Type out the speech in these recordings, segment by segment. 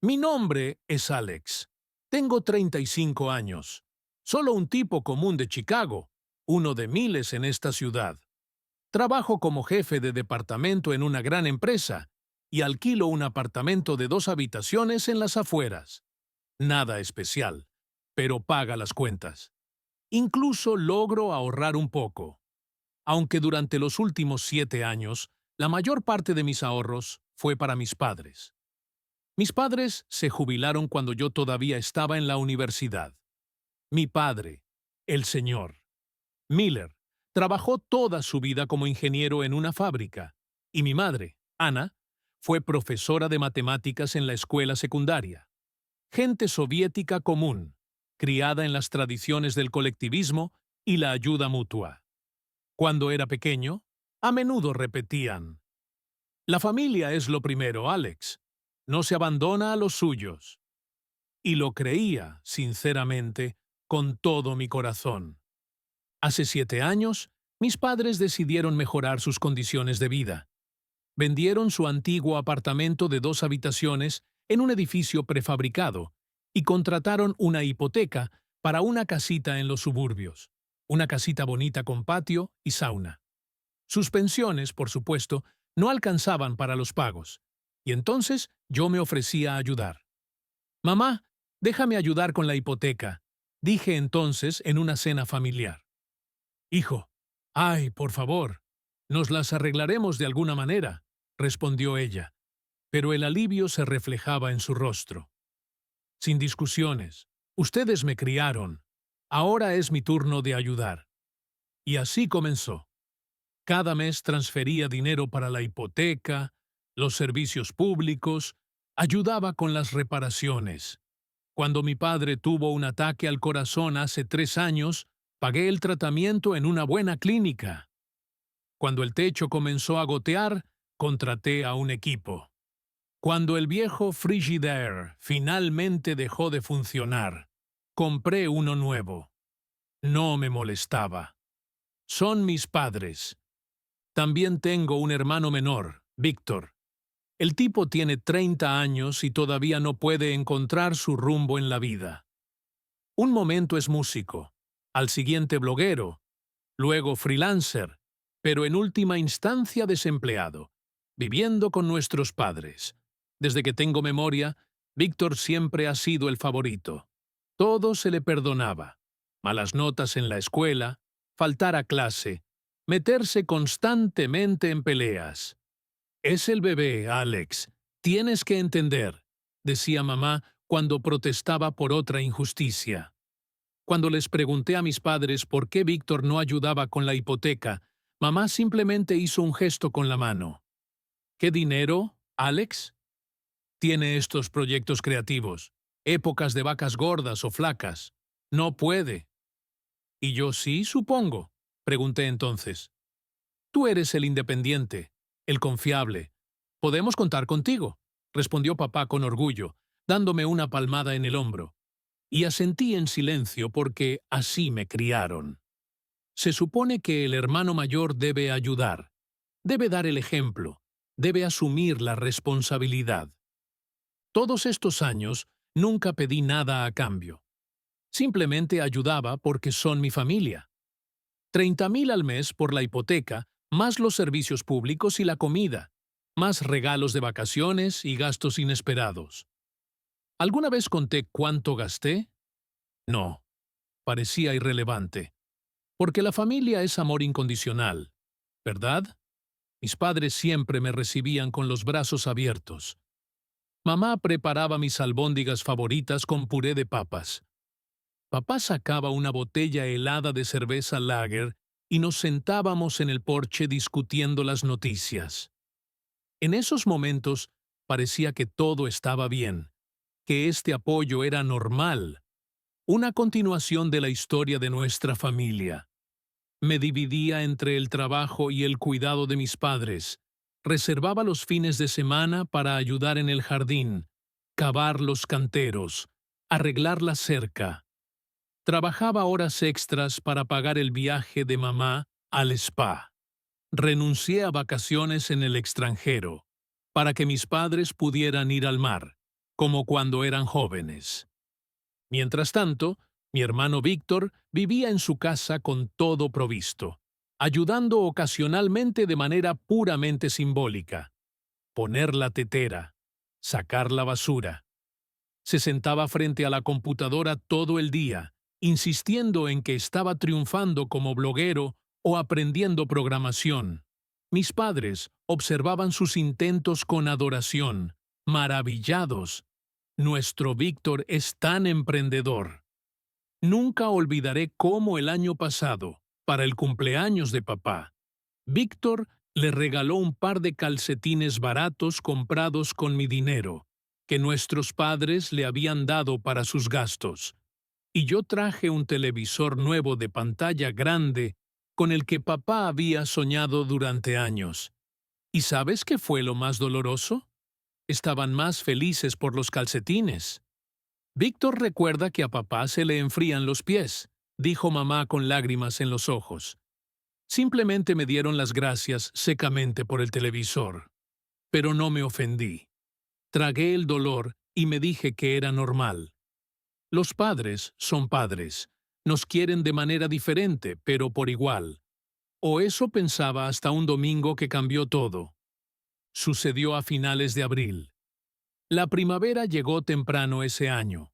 Mi nombre es Alex. Tengo 35 años. Solo un tipo común de Chicago, uno de miles en esta ciudad. Trabajo como jefe de departamento en una gran empresa y alquilo un apartamento de 2 habitaciones en las afueras. Nada especial, pero paga las cuentas. Incluso logro ahorrar un poco, aunque durante los últimos 7 años, la mayor parte de mis ahorros fue para mis padres. Mis padres se jubilaron cuando yo todavía estaba en la universidad. Mi padre, el señor Miller, trabajó toda su vida como ingeniero en una fábrica, y mi madre, Ana, fue profesora de matemáticas en la escuela secundaria. Gente soviética común, criada en las tradiciones del colectivismo y la ayuda mutua. Cuando era pequeño, a menudo repetían: "La familia es lo primero, Alex. No se abandona a los suyos". Y lo creía, sinceramente, con todo mi corazón. Hace 7 años, mis padres decidieron mejorar sus condiciones de vida. Vendieron su antiguo apartamento de 2 habitaciones en un edificio prefabricado y contrataron una hipoteca para una casita en los suburbios, una casita bonita con patio y sauna. Sus pensiones, por supuesto, no alcanzaban para los pagos, y entonces yo me ofrecía a ayudar. «Mamá, déjame ayudar con la hipoteca», dije entonces en una cena familiar. «Hijo, ay, por favor, nos las arreglaremos de alguna manera», respondió ella, pero el alivio se reflejaba en su rostro. «Sin discusiones, ustedes me criaron. Ahora es mi turno de ayudar». Y así comenzó. Cada mes transfería dinero para la hipoteca, los servicios públicos, ayudaba con las reparaciones. Cuando mi padre tuvo un ataque al corazón hace 3 años, pagué el tratamiento en una buena clínica. Cuando el techo comenzó a gotear, contraté a un equipo. Cuando el viejo Frigidaire finalmente dejó de funcionar, compré uno nuevo. No me molestaba. Son mis padres. También tengo un hermano menor, Víctor. El tipo tiene 30 años y todavía no puede encontrar su rumbo en la vida. Un momento es músico, al siguiente bloguero, luego freelancer, pero en última instancia desempleado, viviendo con nuestros padres. Desde que tengo memoria, Víctor siempre ha sido el favorito. Todo se le perdonaba: malas notas en la escuela, faltar a clase, meterse constantemente en peleas. «Es el bebé, Alex. Tienes que entender», decía mamá cuando protestaba por otra injusticia. Cuando les pregunté a mis padres por qué Víctor no ayudaba con la hipoteca, mamá simplemente hizo un gesto con la mano. «¿Qué dinero, Alex? Tiene estos proyectos creativos, épocas de vacas gordas o flacas. No puede». «¿Y yo sí, supongo?», pregunté entonces. «Tú eres el independiente, el confiable. Podemos contar contigo», respondió papá con orgullo, dándome una palmada en el hombro. Y asentí en silencio porque así me criaron. Se supone que el hermano mayor debe ayudar, debe dar el ejemplo, debe asumir la responsabilidad. Todos estos años nunca pedí nada a cambio. Simplemente ayudaba porque son mi familia. 30,000 al mes por la hipoteca, más los servicios públicos y la comida, más regalos de vacaciones y gastos inesperados. ¿Alguna vez conté cuánto gasté? No, parecía irrelevante. Porque la familia es amor incondicional, ¿verdad? Mis padres siempre me recibían con los brazos abiertos. Mamá preparaba mis albóndigas favoritas con puré de papas. Papá sacaba una botella helada de cerveza Lager y nos sentábamos en el porche discutiendo las noticias. En esos momentos parecía que todo estaba bien, que este apoyo era normal, una continuación de la historia de nuestra familia. Me dividía entre el trabajo y el cuidado de mis padres. Reservaba los fines de semana para ayudar en el jardín, cavar los canteros, arreglar la cerca. Trabajaba horas extras para pagar el viaje de mamá al spa. Renuncié a vacaciones en el extranjero para que mis padres pudieran ir al mar. como cuando eran jóvenes. Mientras tanto, mi hermano Víctor vivía en su casa con todo provisto, ayudando ocasionalmente de manera puramente simbólica. Poner la tetera, sacar la basura. Se sentaba frente a la computadora todo el día, insistiendo en que estaba triunfando como bloguero o aprendiendo programación. Mis padres observaban sus intentos con adoración, maravillados. Nuestro Víctor es tan emprendedor. Nunca olvidaré cómo el año pasado, para el cumpleaños de papá, Víctor le regaló un par de calcetines baratos comprados con mi dinero, que nuestros padres le habían dado para sus gastos. Y yo traje un televisor nuevo de pantalla grande con el que papá había soñado durante años. ¿Y sabes qué fue lo más doloroso? Estaban más felices por los calcetines. Víctor recuerda que a papá se le enfrían los pies, dijo mamá con lágrimas en los ojos. Simplemente me dieron las gracias secamente por el televisor. Pero no me ofendí. Tragué el dolor y me dije que era normal. Los padres son padres. Nos quieren de manera diferente, pero por igual. O eso pensaba hasta un domingo que cambió todo. Sucedió a finales de abril. La primavera llegó temprano ese año.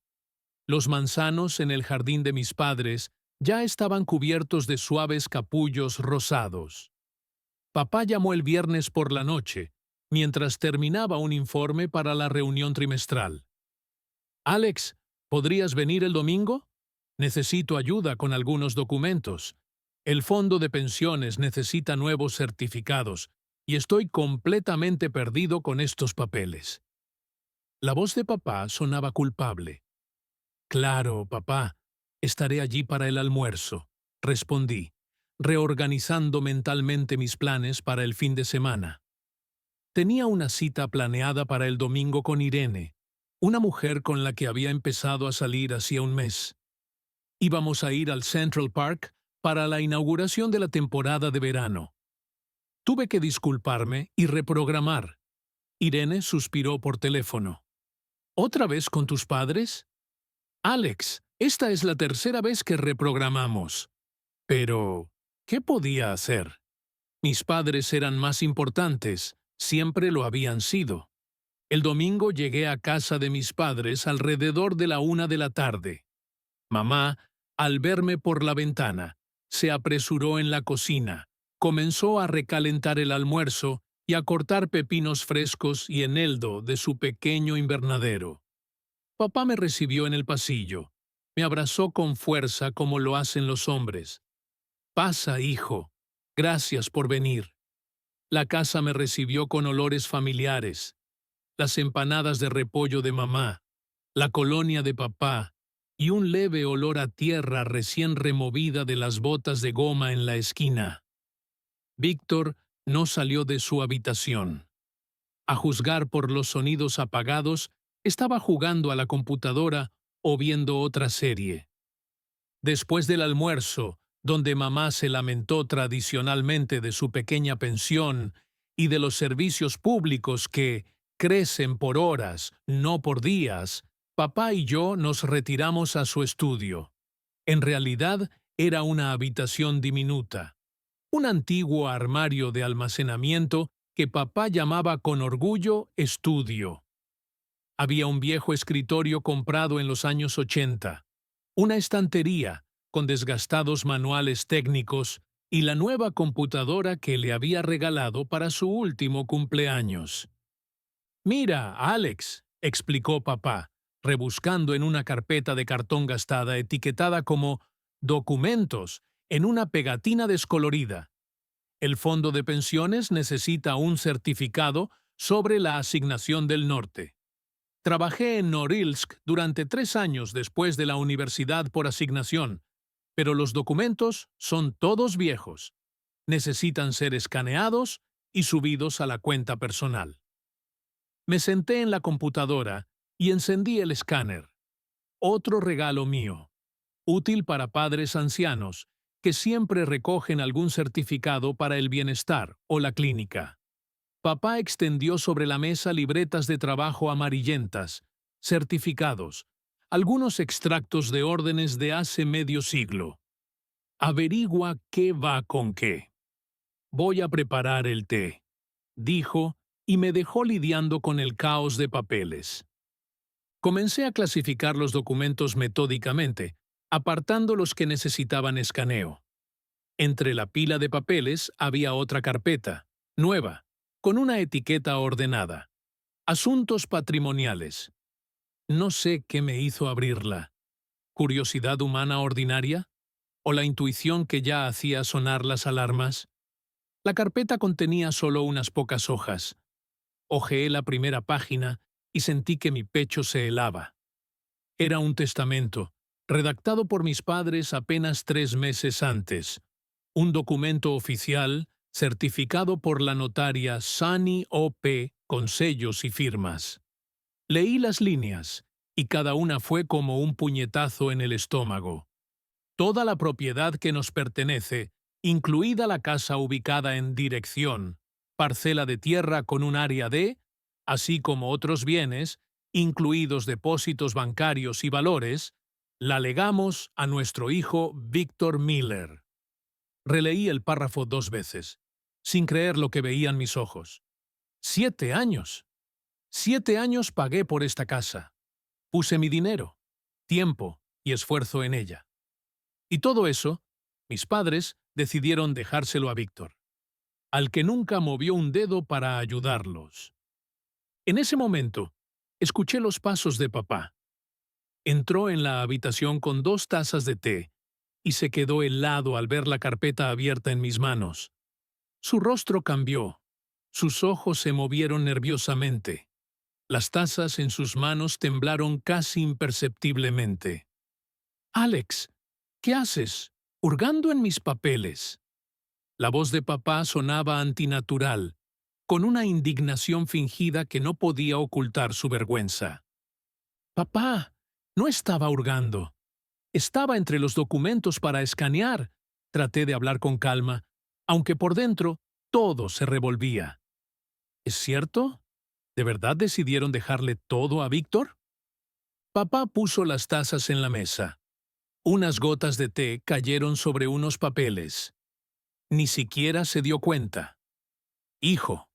Los manzanos en el jardín de mis padres ya estaban cubiertos de suaves capullos rosados. Papá llamó el viernes por la noche, mientras terminaba un informe para la reunión trimestral. «Alex, ¿podrías venir el domingo? Necesito ayuda con algunos documentos. El fondo de pensiones necesita nuevos certificados y estoy completamente perdido con estos papeles». La voz de papá sonaba culpable. «Claro, papá, estaré allí para el almuerzo», respondí, reorganizando mentalmente mis planes para el fin de semana. Tenía una cita planeada para el domingo con Irene, una mujer con la que había empezado a salir hacía un mes. Íbamos a ir al Central Park para la inauguración de la temporada de verano. Tuve que disculparme y reprogramar. Irene suspiró por teléfono. «¿Otra vez con tus padres?» «Alex, esta es la tercera vez que reprogramamos». Pero, ¿qué podía hacer? Mis padres eran más importantes, siempre lo habían sido. El domingo llegué a casa de mis padres alrededor de la 1 de la tarde. Mamá, al verme por la ventana, se apresuró en la cocina, comenzó a recalentar el almuerzo y a cortar pepinos frescos y eneldo de su pequeño invernadero. Papá me recibió en el pasillo. Me abrazó con fuerza como lo hacen los hombres. «Pasa, hijo. Gracias por venir». La casa me recibió con olores familiares. Las empanadas de repollo de mamá, la colonia de papá y un leve olor a tierra recién removida de las botas de goma en la esquina. Víctor no salió de su habitación. A juzgar por los sonidos apagados, estaba jugando a la computadora o viendo otra serie. Después del almuerzo, donde mamá se lamentó tradicionalmente de su pequeña pensión y de los servicios públicos que crecen por horas, no por días, papá y yo nos retiramos a su estudio. En realidad, era una habitación diminuta, un antiguo armario de almacenamiento que papá llamaba con orgullo estudio. Había un viejo escritorio comprado en los años 80, una estantería con desgastados manuales técnicos y la nueva computadora que le había regalado para su último cumpleaños. «Mira, Alex», explicó papá, rebuscando en una carpeta de cartón gastada etiquetada como «Documentos» en una pegatina descolorida. El fondo de pensiones necesita un certificado sobre la asignación del norte. Trabajé en Norilsk durante 3 años después de la universidad por asignación, pero los documentos son todos viejos. Necesitan ser escaneados y subidos a la cuenta personal. Me senté en la computadora y encendí el escáner. Otro regalo mío, útil para padres ancianos que siempre recogen algún certificado para el bienestar o la clínica. Papá extendió sobre la mesa libretas de trabajo amarillentas, certificados, algunos extractos de órdenes de hace medio siglo. Averigua qué va con qué. Voy a preparar el té, dijo, y me dejó lidiando con el caos de papeles. Comencé a clasificar los documentos metódicamente, apartando los que necesitaban escaneo. Entre la pila de papeles había otra carpeta, nueva, con una etiqueta ordenada. Asuntos patrimoniales. No sé qué me hizo abrirla. ¿Curiosidad humana ordinaria? ¿O la intuición que ya hacía sonar las alarmas? La carpeta contenía solo unas pocas hojas. Hojeé la primera página y sentí que mi pecho se helaba. Era un testamento, redactado por mis padres apenas 3 meses antes. Un documento oficial, certificado por la notaria Sani O.P. con sellos y firmas. Leí las líneas, y cada una fue como un puñetazo en el estómago. Toda la propiedad que nos pertenece, incluida la casa ubicada en dirección, parcela de tierra con un área de, así como otros bienes, incluidos depósitos bancarios y valores, la legamos a nuestro hijo Víctor Miller. Releí el párrafo 2 veces, sin creer lo que veían mis ojos. 7 años. 7 años pagué por esta casa. Puse mi dinero, tiempo y esfuerzo en ella. Y todo eso, mis padres decidieron dejárselo a Víctor, al que nunca movió un dedo para ayudarlos. En ese momento, escuché los pasos de papá. Entró en la habitación con 2 tazas de té y se quedó helado al ver la carpeta abierta en mis manos. Su rostro cambió. Sus ojos se movieron nerviosamente. Las tazas en sus manos temblaron casi imperceptiblemente. «Alex, ¿qué haces? Hurgando en mis papeles». La voz de papá sonaba antinatural, con una indignación fingida que no podía ocultar su vergüenza. «Papá, no estaba hurgando. Estaba entre los documentos para escanear». Traté de hablar con calma, aunque por dentro todo se revolvía. ¿Es cierto? ¿De verdad decidieron dejarle todo a Víctor? Papá puso las tazas en la mesa. Unas gotas de té cayeron sobre unos papeles. Ni siquiera se dio cuenta. «Hijo,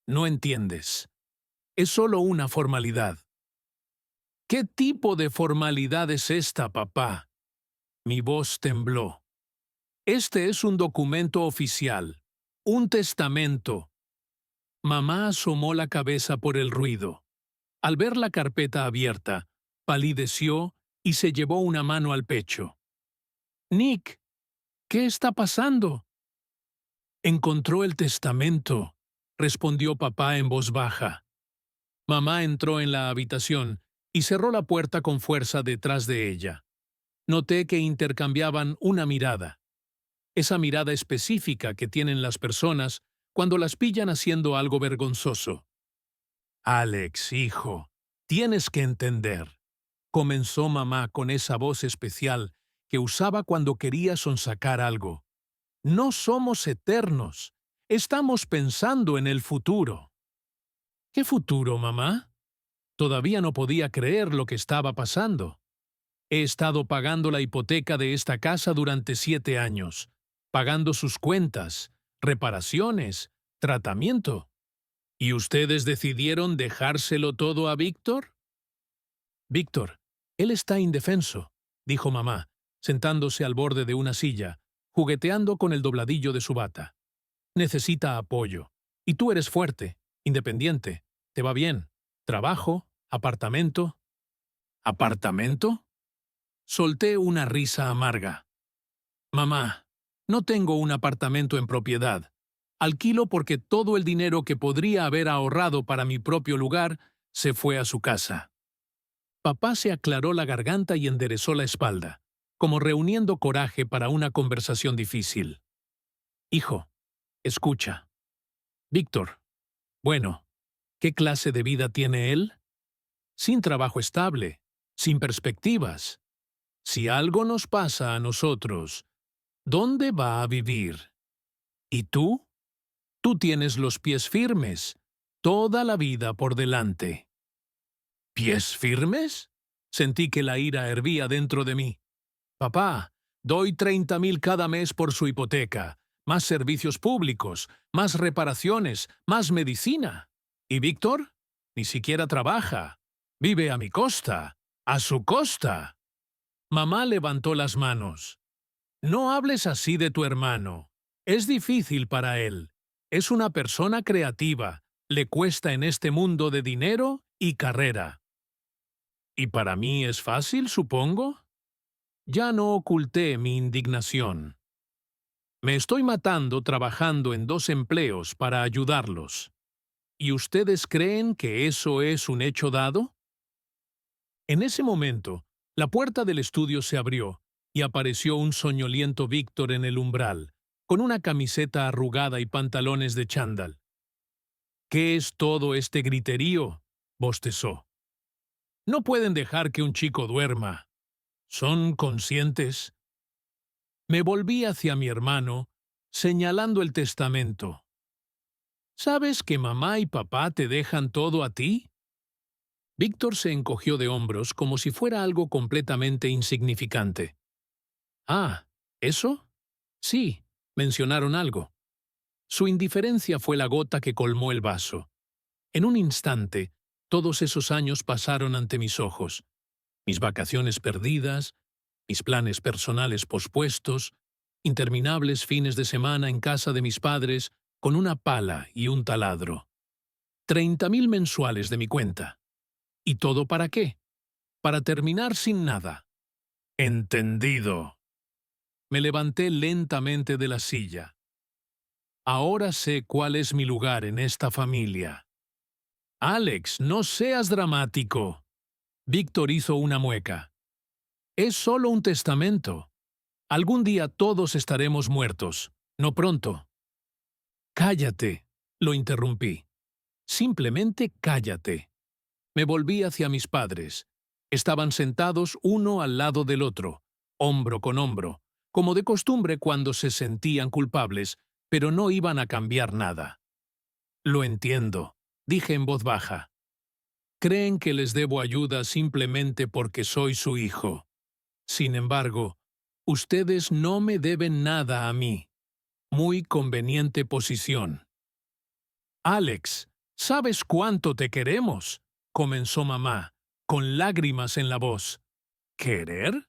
no entiendes. Es solo una formalidad». «¿Qué tipo de formalidad es esta, papá?» Mi voz tembló. «Este es un documento oficial, un testamento». Mamá asomó la cabeza por el ruido. Al ver la carpeta abierta, palideció y se llevó una mano al pecho. «Nick, ¿qué está pasando?» «Encontró el testamento», respondió papá en voz baja. Mamá entró en la habitación y cerró la puerta con fuerza detrás de ella. Noté que intercambiaban una mirada. Esa mirada específica que tienen las personas cuando las pillan haciendo algo vergonzoso. «Alex, hijo, tienes que entender», comenzó mamá con esa voz especial que usaba cuando quería sonsacar algo. «No somos eternos. Estamos pensando en el futuro». «¿Qué futuro, mamá?» Todavía no podía creer lo que estaba pasando. He estado pagando la hipoteca de esta casa durante 7 años, pagando sus cuentas, reparaciones, tratamiento. ¿Y ustedes decidieron dejárselo todo a Víctor? «Víctor, él está indefenso», dijo mamá, sentándose al borde de una silla, jugueteando con el dobladillo de su bata. «Necesita apoyo. Y tú eres fuerte, independiente. Te va bien. Trabajo, apartamento». «¿Apartamento?» Solté una risa amarga. «Mamá, no tengo un apartamento en propiedad. Alquilo porque todo el dinero que podría haber ahorrado para mi propio lugar se fue a su casa». Papá se aclaró la garganta y enderezó la espalda, como reuniendo coraje para una conversación difícil. «Hijo, escucha. Víctor, bueno, ¿qué clase de vida tiene él? Sin trabajo estable, sin perspectivas. Si algo nos pasa a nosotros, ¿dónde va a vivir? ¿Y tú? Tú tienes los pies firmes, toda la vida por delante». ¿Pies firmes? Sentí que la ira hervía dentro de mí. Papá, doy 30,000 cada mes por su hipoteca, más servicios públicos, más reparaciones, más medicina. ¿Y Víctor? Ni siquiera trabaja. Vive a mi costa, a su costa. Mamá levantó las manos. No hables así de tu hermano. Es difícil para él. Es una persona creativa. Le cuesta en este mundo de dinero y carrera. ¿Y para mí es fácil, supongo? Ya no oculté mi indignación. Me estoy matando trabajando en 2 empleos para ayudarlos. ¿Y ustedes creen que eso es un hecho dado? En ese momento, la puerta del estudio se abrió y apareció un soñoliento Víctor en el umbral, con una camiseta arrugada y pantalones de chándal. ¿Qué es todo este griterío?, bostezó. No pueden dejar que un chico duerma. ¿Son conscientes? Me volví hacia mi hermano, señalando el testamento. ¿Sabes que mamá y papá te dejan todo a ti? Víctor se encogió de hombros como si fuera algo completamente insignificante. Ah, ¿eso? Sí, mencionaron algo. Su indiferencia fue la gota que colmó el vaso. En un instante, todos esos años pasaron ante mis ojos. Mis vacaciones perdidas, mis planes personales pospuestos, interminables fines de semana en casa de mis padres con una pala y un taladro. 30,000 mensuales de mi cuenta. ¿Y todo para qué? Para terminar sin nada. Entendido. Me levanté lentamente de la silla. Ahora sé cuál es mi lugar en esta familia. Alex, no seas dramático. Víctor hizo una mueca. Es solo un testamento. Algún día todos estaremos muertos, no pronto. Cállate, lo interrumpí. Simplemente cállate. Me volví hacia mis padres. Estaban sentados uno al lado del otro, hombro con hombro, como de costumbre cuando se sentían culpables, pero no iban a cambiar nada. Lo entiendo, dije en voz baja. Creen que les debo ayuda simplemente porque soy su hijo. Sin embargo, ustedes no me deben nada a mí. Muy conveniente posición. Alex, ¿sabes cuánto te queremos?, comenzó mamá, con lágrimas en la voz. ¿Querer?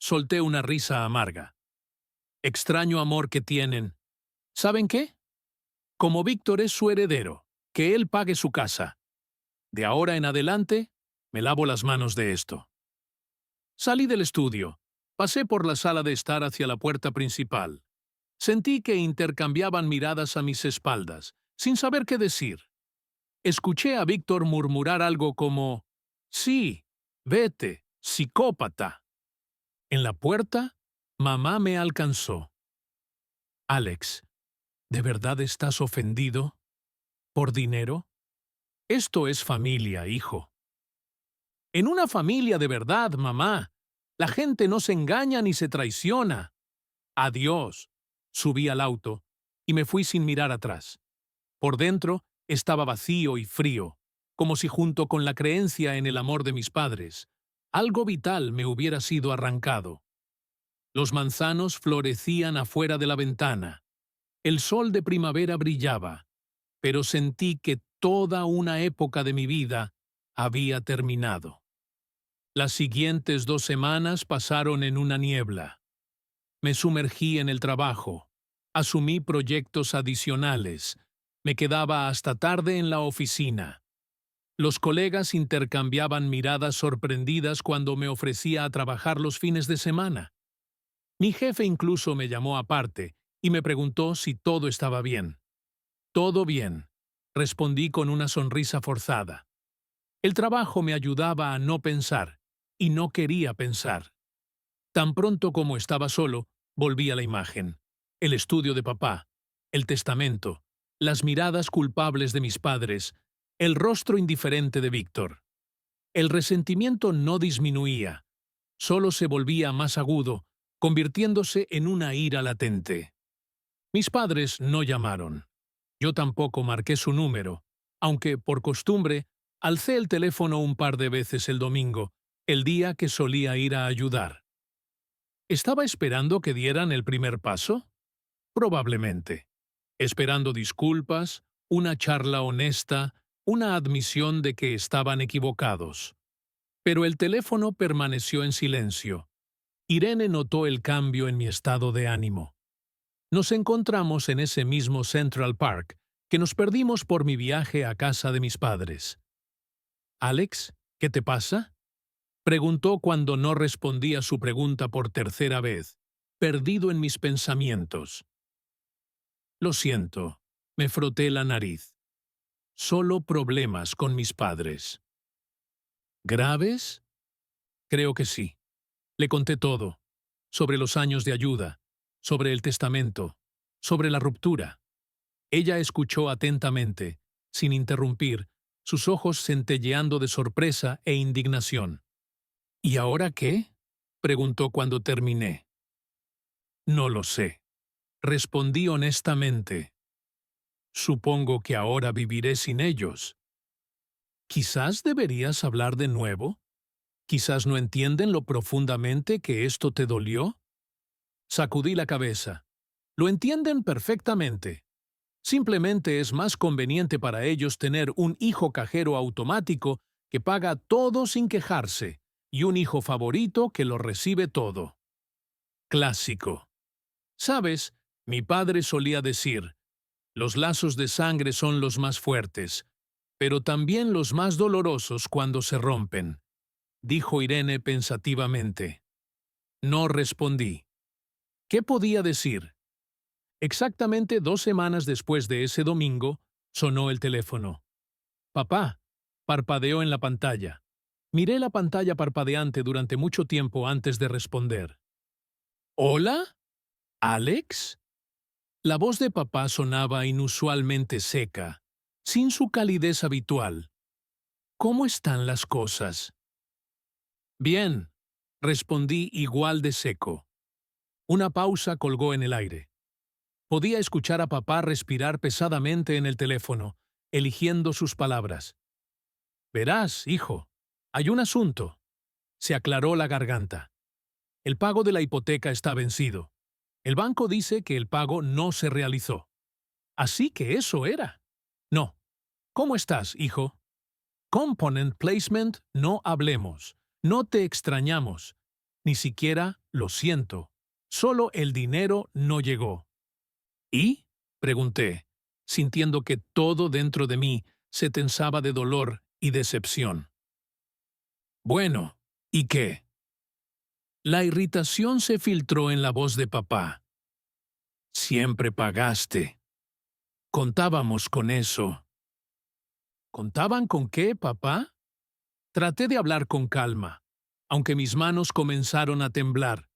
Solté una risa amarga. Extraño amor que tienen. ¿Saben qué? Como Víctor es su heredero, que él pague su casa. De ahora en adelante, me lavo las manos de esto. Salí del estudio. Pasé por la sala de estar hacia la puerta principal. Sentí que intercambiaban miradas a mis espaldas, sin saber qué decir. Escuché a Víctor murmurar algo como, «Sí, vete, psicópata». En la puerta, mamá me alcanzó. «Alex, ¿de verdad estás ofendido? ¿Por dinero? Esto es familia, hijo». «En una familia de verdad, mamá, la gente no se engaña ni se traiciona». «Adiós». Subí al auto y me fui sin mirar atrás. Por dentro estaba vacío y frío, como si junto con la creencia en el amor de mis padres, algo vital me hubiera sido arrancado. Los manzanos florecían afuera de la ventana. El sol de primavera brillaba, pero sentí que toda una época de mi vida había terminado. Las siguientes 2 semanas pasaron en una niebla. Me sumergí en el trabajo, asumí proyectos adicionales, me quedaba hasta tarde en la oficina. Los colegas intercambiaban miradas sorprendidas cuando me ofrecía a trabajar los fines de semana. Mi jefe incluso me llamó aparte y me preguntó si todo estaba bien. Todo bien, respondí con una sonrisa forzada. El trabajo me ayudaba a no pensar, y no quería pensar. Tan pronto como estaba solo, volví a la imagen. El estudio de papá, el testamento, las miradas culpables de mis padres, el rostro indiferente de Víctor. El resentimiento no disminuía, solo se volvía más agudo, convirtiéndose en una ira latente. Mis padres no llamaron. Yo tampoco marqué su número, aunque, por costumbre, Alcé el teléfono un par de veces el domingo, el día que solía ir a ayudar. ¿Estaba esperando que dieran el primer paso? Probablemente. Esperando disculpas, una charla honesta, una admisión de que estaban equivocados. Pero el teléfono permaneció en silencio. Irene notó el cambio en mi estado de ánimo. Nos encontramos en ese mismo Central Park, que nos perdimos por mi viaje a casa de mis padres. «Alex, ¿qué te pasa?», preguntó cuando no respondí a su pregunta por tercera vez, perdido en mis pensamientos. Lo siento, me froté la nariz. Solo problemas con mis padres. ¿Graves? Creo que sí. Le conté todo, sobre los años de ayuda, sobre el testamento, sobre la ruptura. Ella escuchó atentamente, sin interrumpir, sus ojos centelleando de sorpresa e indignación. ¿Y ahora qué?, preguntó cuando terminé. No lo sé. Respondí honestamente. Supongo que ahora viviré sin ellos. Quizás deberías hablar de nuevo. Quizás no entienden lo profundamente que esto te dolió. Sacudí la cabeza. Lo entienden perfectamente. Simplemente es más conveniente para ellos tener un hijo cajero automático que paga todo sin quejarse y un hijo favorito que lo recibe todo. Clásico. ¿Sabes? Mi padre solía decir, los lazos de sangre son los más fuertes, pero también los más dolorosos cuando se rompen, dijo Irene pensativamente. No respondí. ¿Qué podía decir? Exactamente 2 semanas después de ese domingo, sonó el teléfono. Papá, parpadeó en la pantalla. Miré la pantalla parpadeante durante mucho tiempo antes de responder. ¿Hola? ¿Alex? La voz de papá sonaba inusualmente seca, sin su calidez habitual. ¿Cómo están las cosas? Bien, respondí igual de seco. Una pausa colgó en el aire. Podía escuchar a papá respirar pesadamente en el teléfono, eligiendo sus palabras. Verás, hijo, hay un asunto. Se aclaró la garganta. El pago de la hipoteca está vencido. El banco dice que el pago no se realizó. Así que eso era. No. ¿Cómo estás, hijo? Component placement, no hablemos. No te extrañamos. Ni siquiera lo siento. Solo el dinero no llegó. ¿Y?, pregunté, sintiendo que todo dentro de mí se tensaba de dolor y decepción. Bueno, ¿y qué? La irritación se filtró en la voz de papá. Siempre pagaste. Contábamos con eso. ¿Contaban con qué, papá? Traté de hablar con calma, aunque mis manos comenzaron a temblar.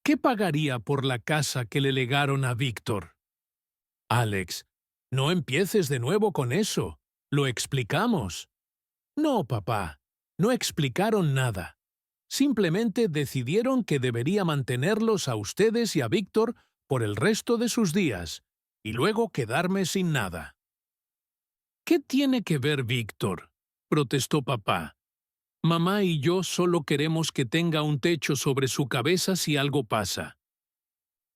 ¿Qué pagaría por la casa que le legaron a Víctor? Alex, no empieces de nuevo con eso. Lo explicamos. No, papá, no explicaron nada. Simplemente decidieron que debería mantenerlos a ustedes y a Víctor por el resto de sus días, y luego quedarme sin nada. ¿Qué tiene que ver Víctor?, protestó papá. Mamá y yo solo queremos que tenga un techo sobre su cabeza si algo pasa.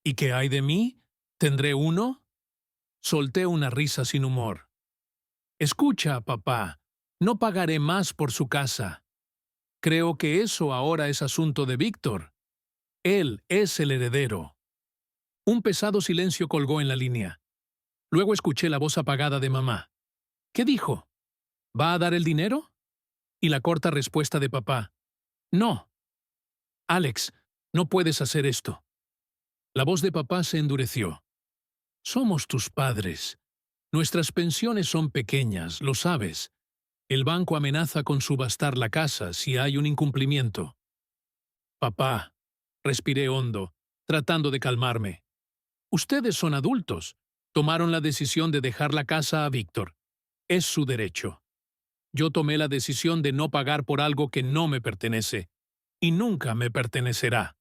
¿Y qué hay de mí? ¿Tendré uno? Solté una risa sin humor. Escucha, papá, no pagaré más por su casa. Creo que eso ahora es asunto de Víctor. Él es el heredero. Un pesado silencio colgó en la línea. Luego escuché la voz apagada de mamá. ¿Qué dijo? ¿Va a dar el dinero? Y la corta respuesta de papá. No. Alex, no puedes hacer esto. La voz de papá se endureció. Somos tus padres. Nuestras pensiones son pequeñas, lo sabes. El banco amenaza con subastar la casa si hay un incumplimiento. Papá, respiré hondo, tratando de calmarme. Ustedes son adultos. Tomaron la decisión de dejar la casa a Víctor. Es su derecho. Yo tomé la decisión de no pagar por algo que no me pertenece, y nunca me pertenecerá.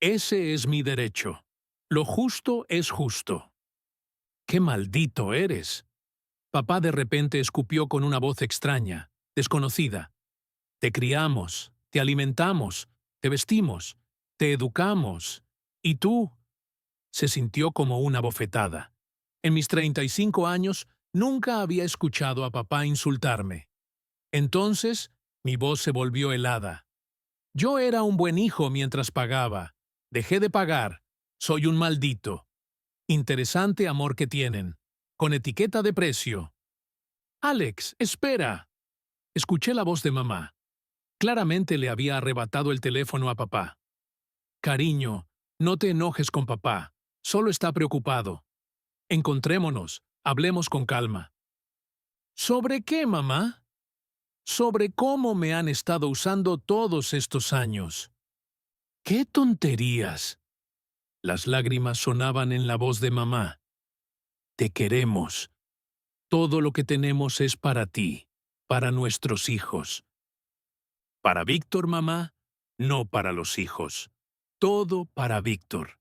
Ese es mi derecho. Lo justo es justo. ¡Qué maldito eres! Papá de repente escupió con una voz extraña, desconocida. Te criamos, te alimentamos, te vestimos, te educamos. ¿Y tú? Se sintió como una bofetada. En mis 35 años nunca había escuchado a papá insultarme. Entonces, mi voz se volvió helada. Yo era un buen hijo mientras pagaba. Dejé de pagar. Soy un maldito. Interesante amor que tienen. Con etiqueta de precio. Alex, espera. Escuché la voz de mamá. Claramente le había arrebatado el teléfono a papá. Cariño, no te enojes con papá. Solo está preocupado. Encontrémonos. Hablemos con calma. ¿Sobre qué, mamá? Sobre cómo me han estado usando todos estos años. ¡Qué tonterías! Las lágrimas sonaban en la voz de mamá. Te queremos. Todo lo que tenemos es para ti, para nuestros hijos. Para Víctor, mamá, no para los hijos. Todo para Víctor.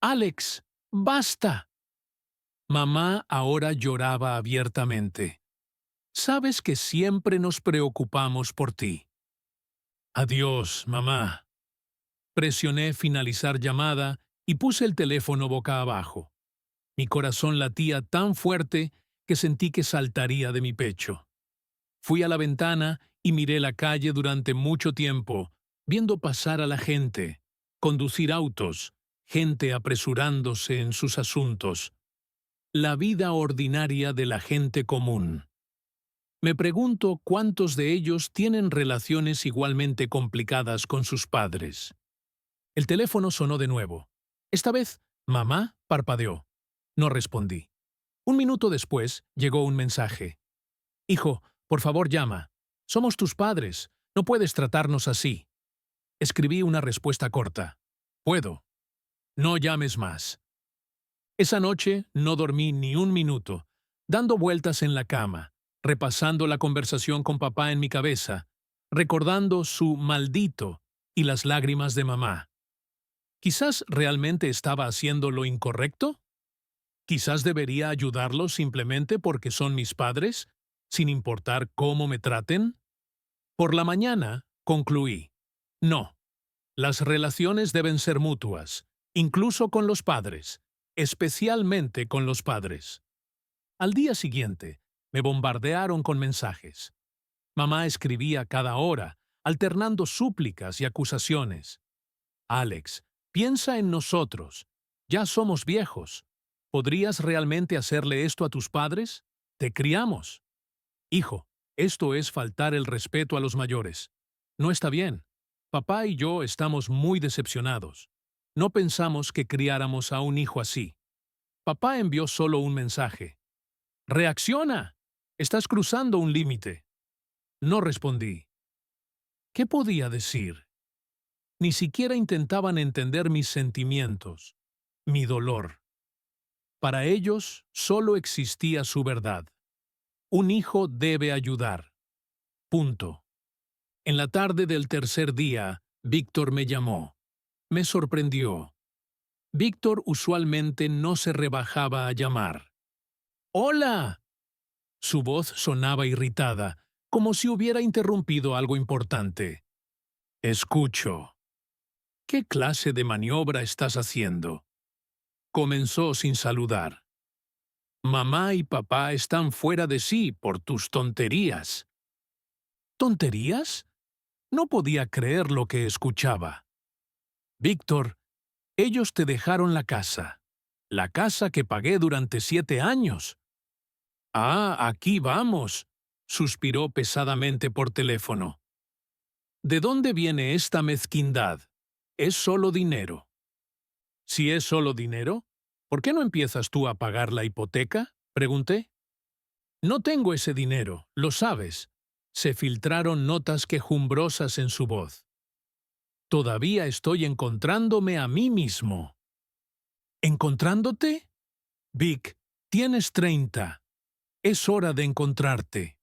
Alex, basta. Mamá ahora lloraba abiertamente. Sabes que siempre nos preocupamos por ti. Adiós, mamá. Presioné finalizar llamada y puse el teléfono boca abajo. Mi corazón latía tan fuerte que sentí que saltaría de mi pecho. Fui a la ventana y miré la calle durante mucho tiempo, viendo pasar a la gente, conducir autos, gente apresurándose en sus asuntos. La vida ordinaria de la gente común. Me pregunto cuántos de ellos tienen relaciones igualmente complicadas con sus padres. El teléfono sonó de nuevo. Esta vez, mamá parpadeó. No respondí. Un minuto después, llegó un mensaje. Hijo, por favor llama. Somos tus padres. No puedes tratarnos así. Escribí una respuesta corta. Puedo. No llames más. Esa noche no dormí ni un minuto, dando vueltas en la cama, repasando la conversación con papá en mi cabeza, recordando su maldito y las lágrimas de mamá. ¿Quizás realmente estaba haciendo lo incorrecto? ¿Quizás debería ayudarlos simplemente porque son mis padres, sin importar cómo me traten? Por la mañana, concluí. No. Las relaciones deben ser mutuas, incluso con los padres, especialmente con los padres. Al día siguiente, me bombardearon con mensajes. Mamá escribía cada hora, alternando súplicas y acusaciones. Alex, piensa en nosotros. Ya somos viejos. ¿Podrías realmente hacerle esto a tus padres? Te criamos. Hijo, esto es faltar el respeto a los mayores. No está bien. Papá y yo estamos muy decepcionados. No pensamos que criáramos a un hijo así. Papá envió solo un mensaje. ¡Reacciona! Estás cruzando un límite. No respondí. ¿Qué podía decir? Ni siquiera intentaban entender mis sentimientos, mi dolor. Para ellos solo existía su verdad. Un hijo debe ayudar. Punto. En la tarde del tercer día, Víctor me llamó. Me sorprendió. Víctor usualmente no se rebajaba a llamar. ¡Hola! Su voz sonaba irritada, como si hubiera interrumpido algo importante. Escucho. ¿Qué clase de maniobra estás haciendo? Comenzó sin saludar. Mamá y papá están fuera de sí por tus tonterías. ¿Tonterías? No podía creer lo que escuchaba. Víctor, ellos te dejaron la casa que pagué durante 7 años. Ah, aquí vamos, suspiró pesadamente por teléfono. ¿De dónde viene esta mezquindad? Es solo dinero. Si es solo dinero, ¿por qué no empiezas tú a pagar la hipoteca? Pregunté. No tengo ese dinero, lo sabes. Se filtraron notas quejumbrosas en su voz. Todavía estoy encontrándome a mí mismo. ¿Encontrándote? Vic, tienes 30. Es hora de encontrarte.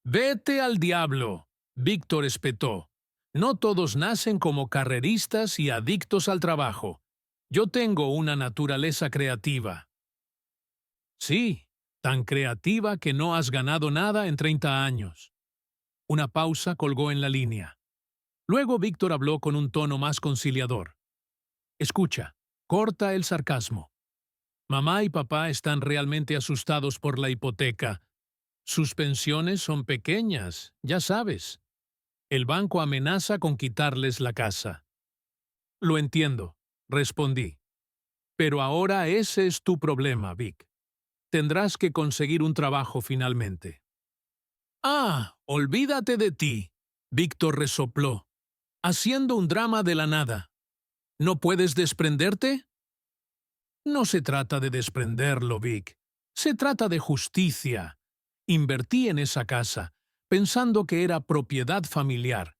Vete al diablo, Víctor espetó. No todos nacen como carreristas y adictos al trabajo. Yo tengo una naturaleza creativa. Sí, Tan creativa que no has ganado nada en 30 años. Una pausa colgó en la línea. Luego Víctor habló con un tono más conciliador. Escucha, corta el sarcasmo. Mamá y papá están realmente asustados por la hipoteca. Sus pensiones son pequeñas, ya sabes. El banco amenaza con quitarles la casa. Lo entiendo, respondí. Pero ahora ese es tu problema, Vic. Tendrás que conseguir un trabajo finalmente. Ah, olvídate de ti, Víctor resopló, haciendo un drama de la nada. ¿No puedes desprenderte? No se trata de desprenderlo, Vic. Se trata de justicia. Invertí en esa casa, pensando que era propiedad familiar,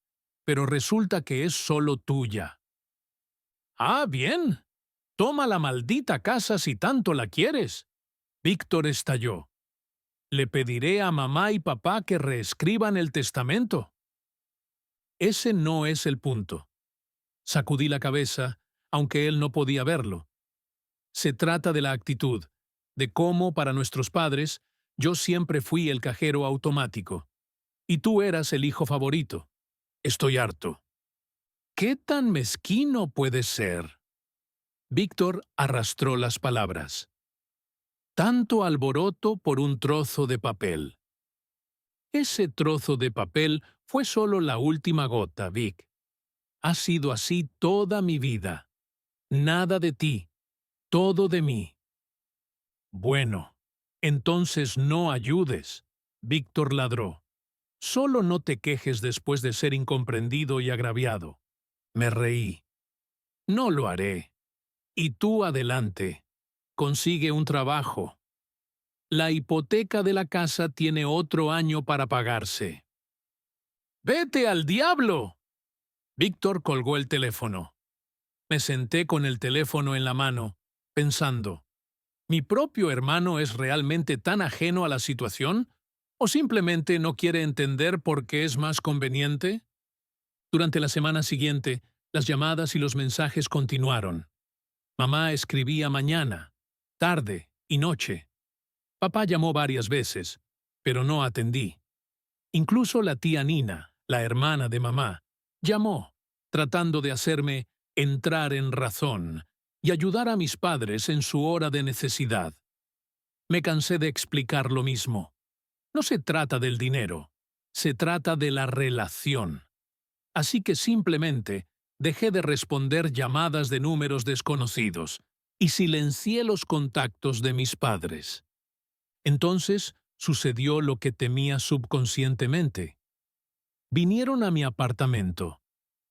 pero resulta que es solo tuya. Ah, bien. Toma la maldita casa si tanto la quieres. Víctor estalló. Le pediré a mamá y papá que reescriban el testamento. Ese no es el punto. Sacudí la cabeza, aunque él no podía verlo. Se trata de la actitud, de cómo, para nuestros padres, yo siempre fui el cajero automático. Y tú eras el hijo favorito. Estoy harto. ¿Qué tan mezquino puedes ser? Víctor arrastró las palabras. Tanto alboroto por un trozo de papel. Ese trozo de papel fue solo la última gota, Vic. Ha sido así toda mi vida. Nada de ti, todo de mí. Bueno, entonces no ayudes, Víctor ladró. Solo no te quejes después de ser incomprendido y agraviado. Me reí. No lo haré. Y tú adelante. Consigue un trabajo. La hipoteca de la casa tiene otro año para pagarse. ¡Vete al diablo! Víctor colgó el teléfono. Me senté con el teléfono en la mano, pensando, ¿mi propio hermano es realmente tan ajeno a la situación? ¿O simplemente no quiere entender por qué es más conveniente? Durante la semana siguiente, las llamadas y los mensajes continuaron. Mamá escribía mañana, tarde y noche. Papá llamó varias veces, pero no atendí. Incluso la tía Nina, la hermana de mamá, llamó, tratando de hacerme entrar en razón y ayudar a mis padres en su hora de necesidad. Me cansé de explicar lo mismo. No se trata del dinero, se trata de la relación. Así que simplemente dejé de responder llamadas de números desconocidos y silencié los contactos de mis padres. Entonces sucedió lo que temía subconscientemente. Vinieron a mi apartamento.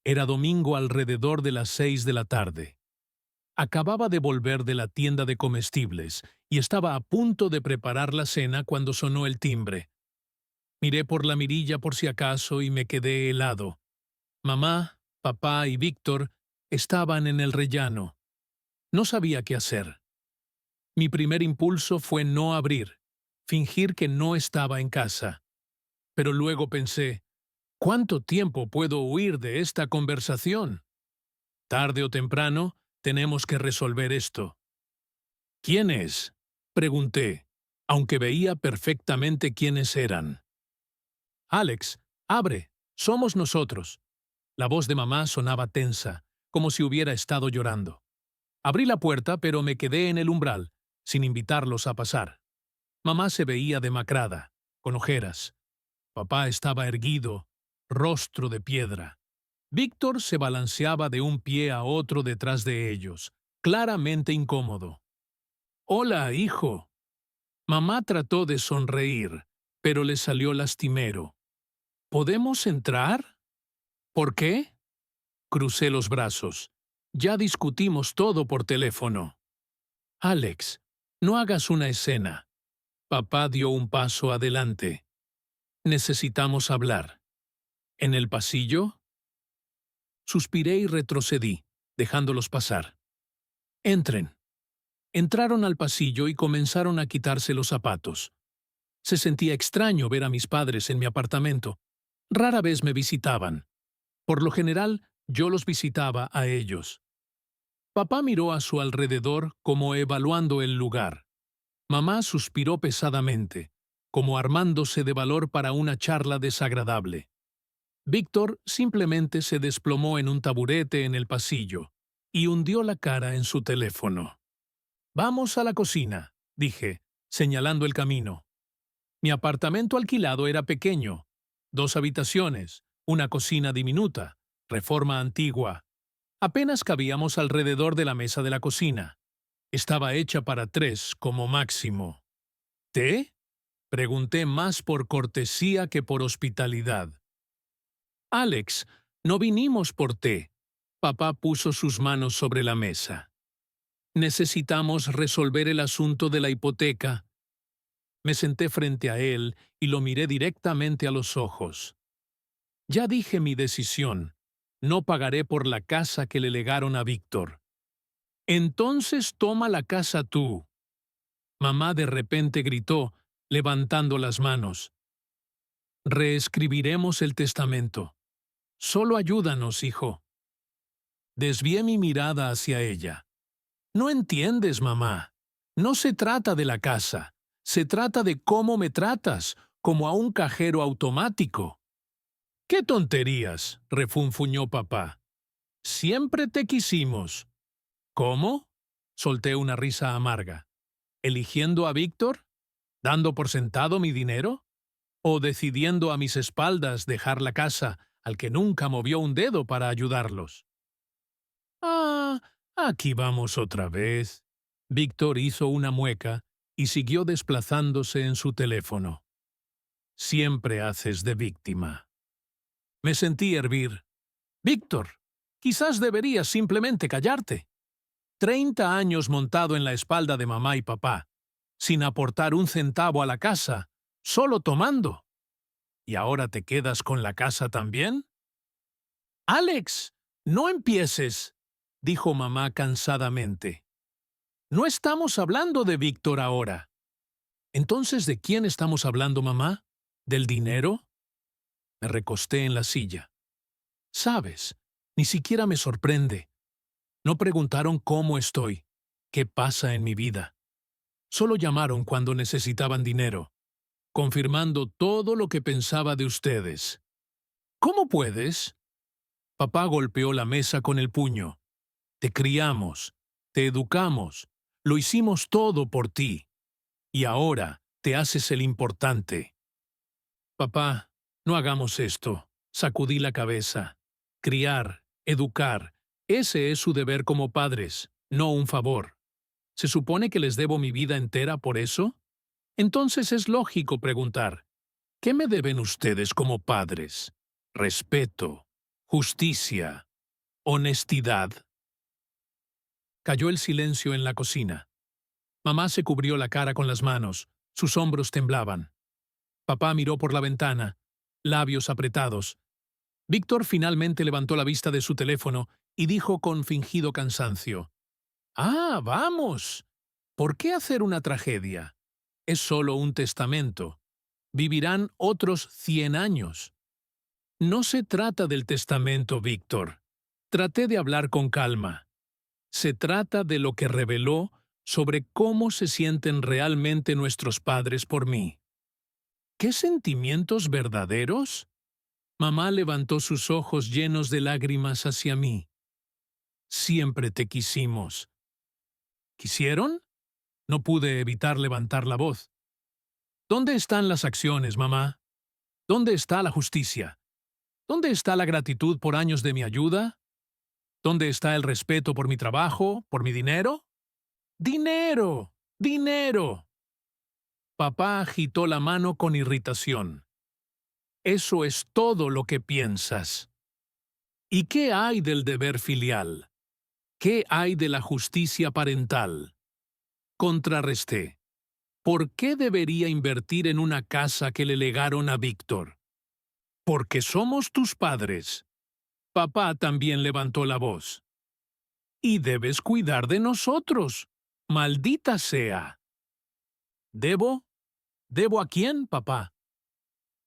Era domingo alrededor de las 6 de la tarde. Acababa de volver de la tienda de comestibles y estaba a punto de preparar la cena cuando sonó el timbre. Miré por la mirilla por si acaso y me quedé helado. Mamá, papá y Víctor estaban en el rellano. No sabía qué hacer. Mi primer impulso fue no abrir, fingir que no estaba en casa. Pero luego pensé, ¿cuánto tiempo puedo huir de esta conversación? Tarde o temprano, tenemos que resolver esto. ¿Quién es? Pregunté, aunque veía perfectamente quiénes eran. Alex, abre, somos nosotros. La voz de mamá sonaba tensa, como si hubiera estado llorando. Abrí la puerta, pero me quedé en el umbral, sin invitarlos a pasar. Mamá se veía demacrada, con ojeras. Papá estaba erguido, rostro de piedra. Víctor se balanceaba de un pie a otro detrás de ellos, claramente incómodo. «Hola, hijo». Mamá trató de sonreír, pero le salió lastimero. «¿Podemos entrar?» «¿Por qué?» Crucé los brazos. «Ya discutimos todo por teléfono». «Alex, no hagas una escena». Papá dio un paso adelante. «Necesitamos hablar». «¿En el pasillo?» Suspiré y retrocedí, dejándolos pasar. «Entren». Entraron al pasillo y comenzaron a quitarse los zapatos. Se sentía extraño ver a mis padres en mi apartamento. Rara vez me visitaban. Por lo general, yo los visitaba a ellos. Papá miró a su alrededor como evaluando el lugar. Mamá suspiró pesadamente, como armándose de valor para una charla desagradable. Víctor simplemente se desplomó en un taburete en el pasillo y hundió la cara en su teléfono. «Vamos a la cocina», dije, señalando el camino. Mi apartamento alquilado era pequeño, 2 habitaciones, una cocina diminuta, reforma antigua. Apenas cabíamos alrededor de la mesa de la cocina. Estaba hecha para 3 como máximo. ¿Té?, pregunté más por cortesía que por hospitalidad. «Alex, no vinimos por té». Papá puso sus manos sobre la mesa. «Necesitamos resolver el asunto de la hipoteca». Me senté frente a él y lo miré directamente a los ojos. «Ya dije mi decisión. No pagaré por la casa que le legaron a Víctor». «Entonces toma la casa tú». Mamá de repente gritó, levantando las manos. «Reescribiremos el testamento. Solo ayúdanos, hijo». Desvié mi mirada hacia ella. «No entiendes, mamá. No se trata de la casa. Se trata de cómo me tratas, como a un cajero automático». «¡Qué tonterías!», refunfuñó papá. «Siempre te quisimos». «¿Cómo?», solté una risa amarga. «¿Eligiendo a Víctor? ¿Dando por sentado mi dinero? ¿O decidiendo a mis espaldas dejar la casa al que nunca movió un dedo para ayudarlos?» «Ah, aquí vamos otra vez». Víctor hizo una mueca y siguió desplazándose en su teléfono. «Siempre haces de víctima». Me sentí hervir. «Víctor, quizás deberías simplemente callarte. 30 años montado en la espalda de mamá y papá, sin aportar un centavo a la casa, solo tomando. ¿Y ahora te quedas con la casa también?». «Alex, no empieces», dijo mamá cansadamente. «No estamos hablando de Víctor ahora». «¿Entonces de quién estamos hablando, mamá? ¿Del dinero?». Me recosté en la silla. «Sabes, ni siquiera me sorprende. No preguntaron cómo estoy, qué pasa en mi vida. Solo llamaron cuando necesitaban dinero, confirmando todo lo que pensaba de ustedes». «¿Cómo puedes?». Papá golpeó la mesa con el puño. «Te criamos, te educamos, lo hicimos todo por ti. Y ahora te haces el importante». «Papá, no hagamos esto». Sacudí la cabeza. Criar, educar, ese es su deber como padres, no un favor. ¿Se supone que les debo mi vida entera por eso? Entonces es lógico preguntar, ¿qué me deben ustedes como padres? Respeto, justicia, honestidad. Cayó el silencio en la cocina. Mamá se cubrió la cara con las manos, sus hombros temblaban. Papá miró por la ventana, labios apretados. Víctor finalmente levantó la vista de su teléfono y dijo con fingido cansancio: «Ah, vamos. ¿Por qué hacer una tragedia? Es solo un testamento. Vivirán otros 100 años». «No se trata del testamento, Víctor». Traté de hablar con calma. Se trata de lo que reveló sobre cómo se sienten realmente nuestros padres por mí. ¿Qué sentimientos verdaderos? Mamá levantó sus ojos llenos de lágrimas hacia mí. «Siempre te quisimos». ¿Quisieron? No pude evitar levantar la voz. ¿Dónde están las acciones, mamá? ¿Dónde está la justicia? ¿Dónde está la gratitud por años de mi ayuda? ¿Dónde está el respeto por mi trabajo, por mi dinero? ¡Dinero! ¡Dinero! Papá agitó la mano con irritación. «Eso es todo lo que piensas». ¿Y qué hay del deber filial? ¿Qué hay de la justicia parental? Contrarresté. ¿Por qué debería invertir en una casa que le legaron a Víctor? «Porque somos tus padres». Papá también levantó la voz. «Y debes cuidar de nosotros. Maldita sea». ¿Debo? ¿Debo a quién, papá?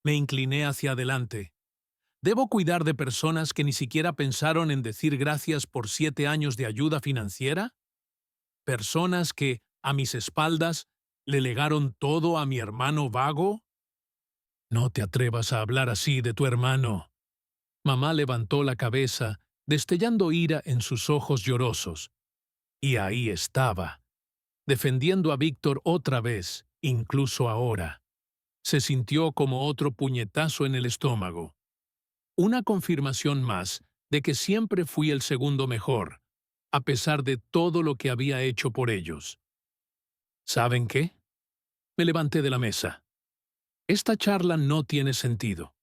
Me incliné hacia adelante. ¿Debo cuidar de personas que ni siquiera pensaron en decir gracias por 7 años de ayuda financiera? Personas que, a mis espaldas, ¿Le legaron todo a mi hermano vago? No te atrevas a hablar así de tu hermano. Mamá levantó la cabeza, destellando ira en sus ojos llorosos. Y ahí estaba, defendiendo a Víctor otra vez, incluso ahora. Se sintió como otro puñetazo en el estómago. Una confirmación más de que siempre fui el segundo mejor, a pesar de todo lo que había hecho por ellos. ¿Saben qué? Me levanté de la mesa. Esta charla no tiene sentido.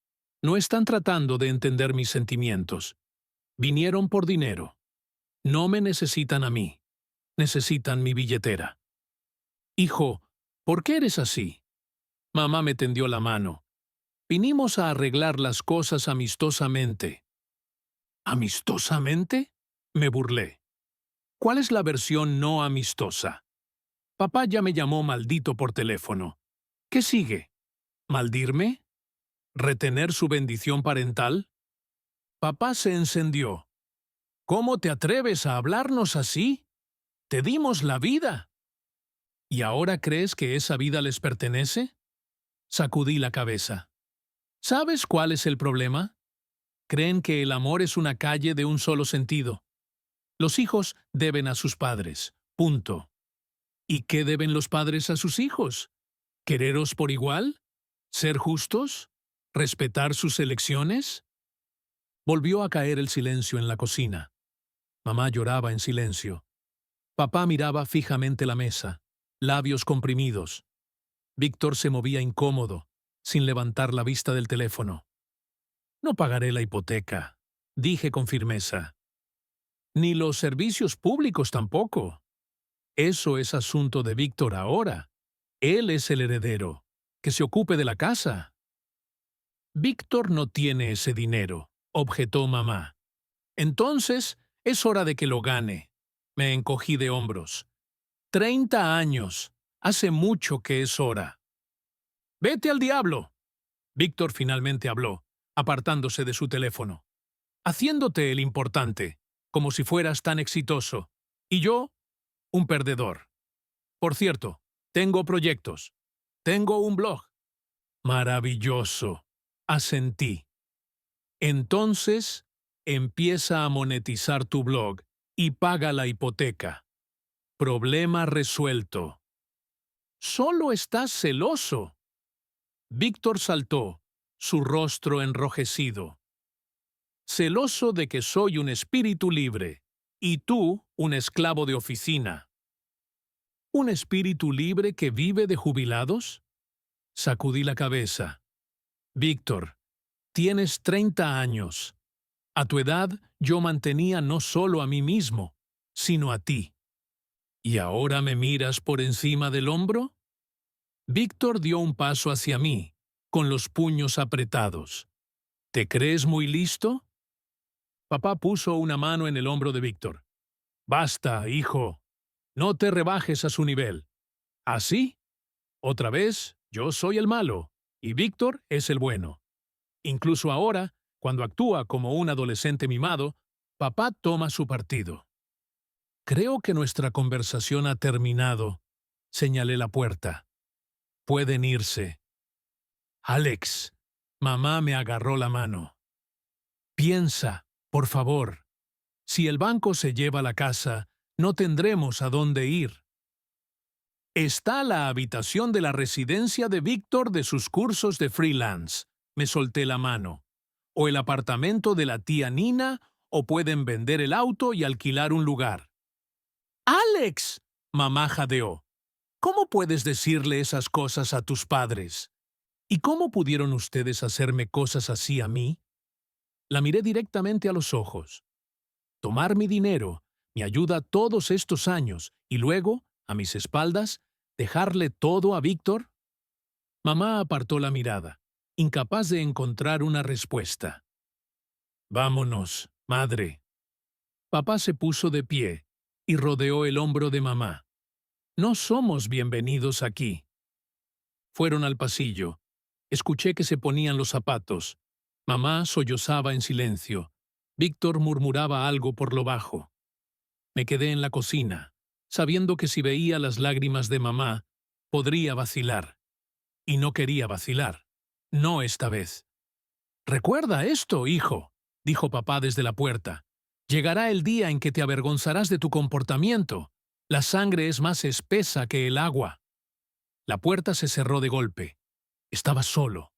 No están tratando de entender mis sentimientos. Vinieron por dinero. No me necesitan a mí. Necesitan mi billetera. Hijo, ¿por qué eres así? Mamá me tendió la mano. Vinimos a arreglar las cosas amistosamente. ¿Amistosamente? Me burlé. ¿Cuál es la versión no amistosa? Papá ya me llamó maldito por teléfono. ¿Qué sigue? ¿Maldirme? ¿Retener su bendición parental? Papá se encendió. ¿Cómo te atreves a hablarnos así? Te dimos la vida. ¿Y ahora crees que esa vida les pertenece? Sacudí la cabeza. ¿Sabes cuál es el problema? Creen que el amor es una calle de un solo sentido. Los hijos deben a sus padres. Punto. ¿Y qué deben los padres a sus hijos? ¿Quereros por igual? ¿Ser justos? ¿Respetar sus elecciones? Volvió a caer el silencio en la cocina. Mamá lloraba en silencio. Papá miraba fijamente la mesa, labios comprimidos. Víctor se movía incómodo, sin levantar la vista del teléfono. No pagaré la hipoteca, dije con firmeza. Ni los servicios públicos tampoco. Eso es asunto de Víctor ahora. Él es el heredero. Que se ocupe de la casa. Víctor no tiene ese dinero, objetó mamá. Entonces, es hora de que lo gane. Me encogí de hombros. 30 años. Hace mucho que es hora. ¡Vete al diablo! Víctor finalmente habló, apartándose de su teléfono. Haciéndote el importante, como si fueras tan exitoso. Y yo, un perdedor. Por cierto, tengo proyectos. Tengo un blog. Maravilloso. Asentí. Entonces, empieza a monetizar tu blog y paga la hipoteca. Problema resuelto. Solo estás celoso. Víctor saltó, su rostro enrojecido. Celoso de que soy un espíritu libre, y tú un esclavo de oficina. ¿Un espíritu libre que vive de jubilados? Sacudí la cabeza. Víctor, tienes 30 años. A tu edad yo mantenía no solo a mí mismo, sino a ti. ¿Y ahora me miras por encima del hombro? Víctor dio un paso hacia mí, con los puños apretados. ¿Te crees muy listo? Papá puso una mano en el hombro de Víctor. Basta, hijo. No te rebajes a su nivel. ¿Así? Otra vez, yo soy el malo, y Víctor es el bueno. Incluso ahora, cuando actúa como un adolescente mimado, papá toma su partido. Creo que nuestra conversación ha terminado. Señalé la puerta. Pueden irse. Alex, mamá me agarró la mano. Piensa, por favor. Si el banco se lleva la casa, no tendremos a dónde ir. Está la habitación de la residencia de Víctor de sus cursos de freelance. Me solté la mano. O el apartamento de la tía Nina, o pueden vender el auto y alquilar un lugar. ¡Alex! Mamá jadeó. ¿Cómo puedes decirle esas cosas a tus padres? ¿Y cómo pudieron ustedes hacerme cosas así a mí? La miré directamente a los ojos. Tomar mi dinero, mi ayuda todos estos años, y luego, a mis espaldas, dejarle todo a Víctor. Mamá apartó la mirada, incapaz de encontrar una respuesta. Vámonos, madre. Papá se puso de pie y rodeó el hombro de mamá. No somos bienvenidos aquí. Fueron al pasillo. Escuché que se ponían los zapatos. Mamá sollozaba en silencio. Víctor murmuraba algo por lo bajo. Me quedé en la cocina, sabiendo que si veía las lágrimas de mamá, podría vacilar. Y no quería vacilar. No esta vez. «Recuerda esto, hijo», dijo papá desde la puerta. «Llegará el día en que te avergonzarás de tu comportamiento. La sangre es más espesa que el agua». La puerta se cerró de golpe. Estaba solo.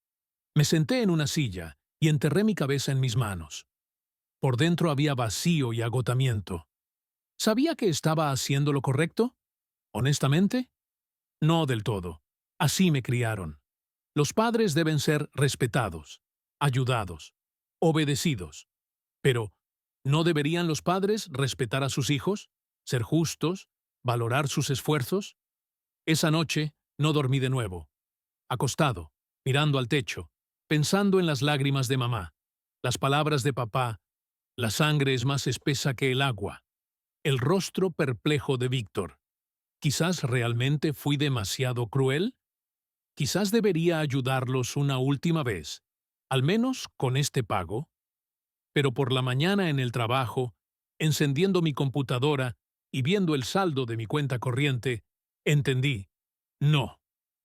Me senté en una silla y enterré mi cabeza en mis manos. Por dentro había vacío y agotamiento. ¿Sabía que estaba haciendo lo correcto? Honestamente, no del todo. Así me criaron. Los padres deben ser respetados, ayudados, obedecidos. Pero, ¿no deberían los padres respetar a sus hijos, ser justos, valorar sus esfuerzos? Esa noche no dormí de nuevo. Acostado, mirando al techo, pensando en las lágrimas de mamá, las palabras de papá, la sangre es más espesa que el agua, el rostro perplejo de Víctor. ¿Quizás realmente fui demasiado cruel? ¿Quizás debería ayudarlos una última vez, al menos con este pago? Pero por la mañana en el trabajo, encendiendo mi computadora y viendo el saldo de mi cuenta corriente, entendí, no,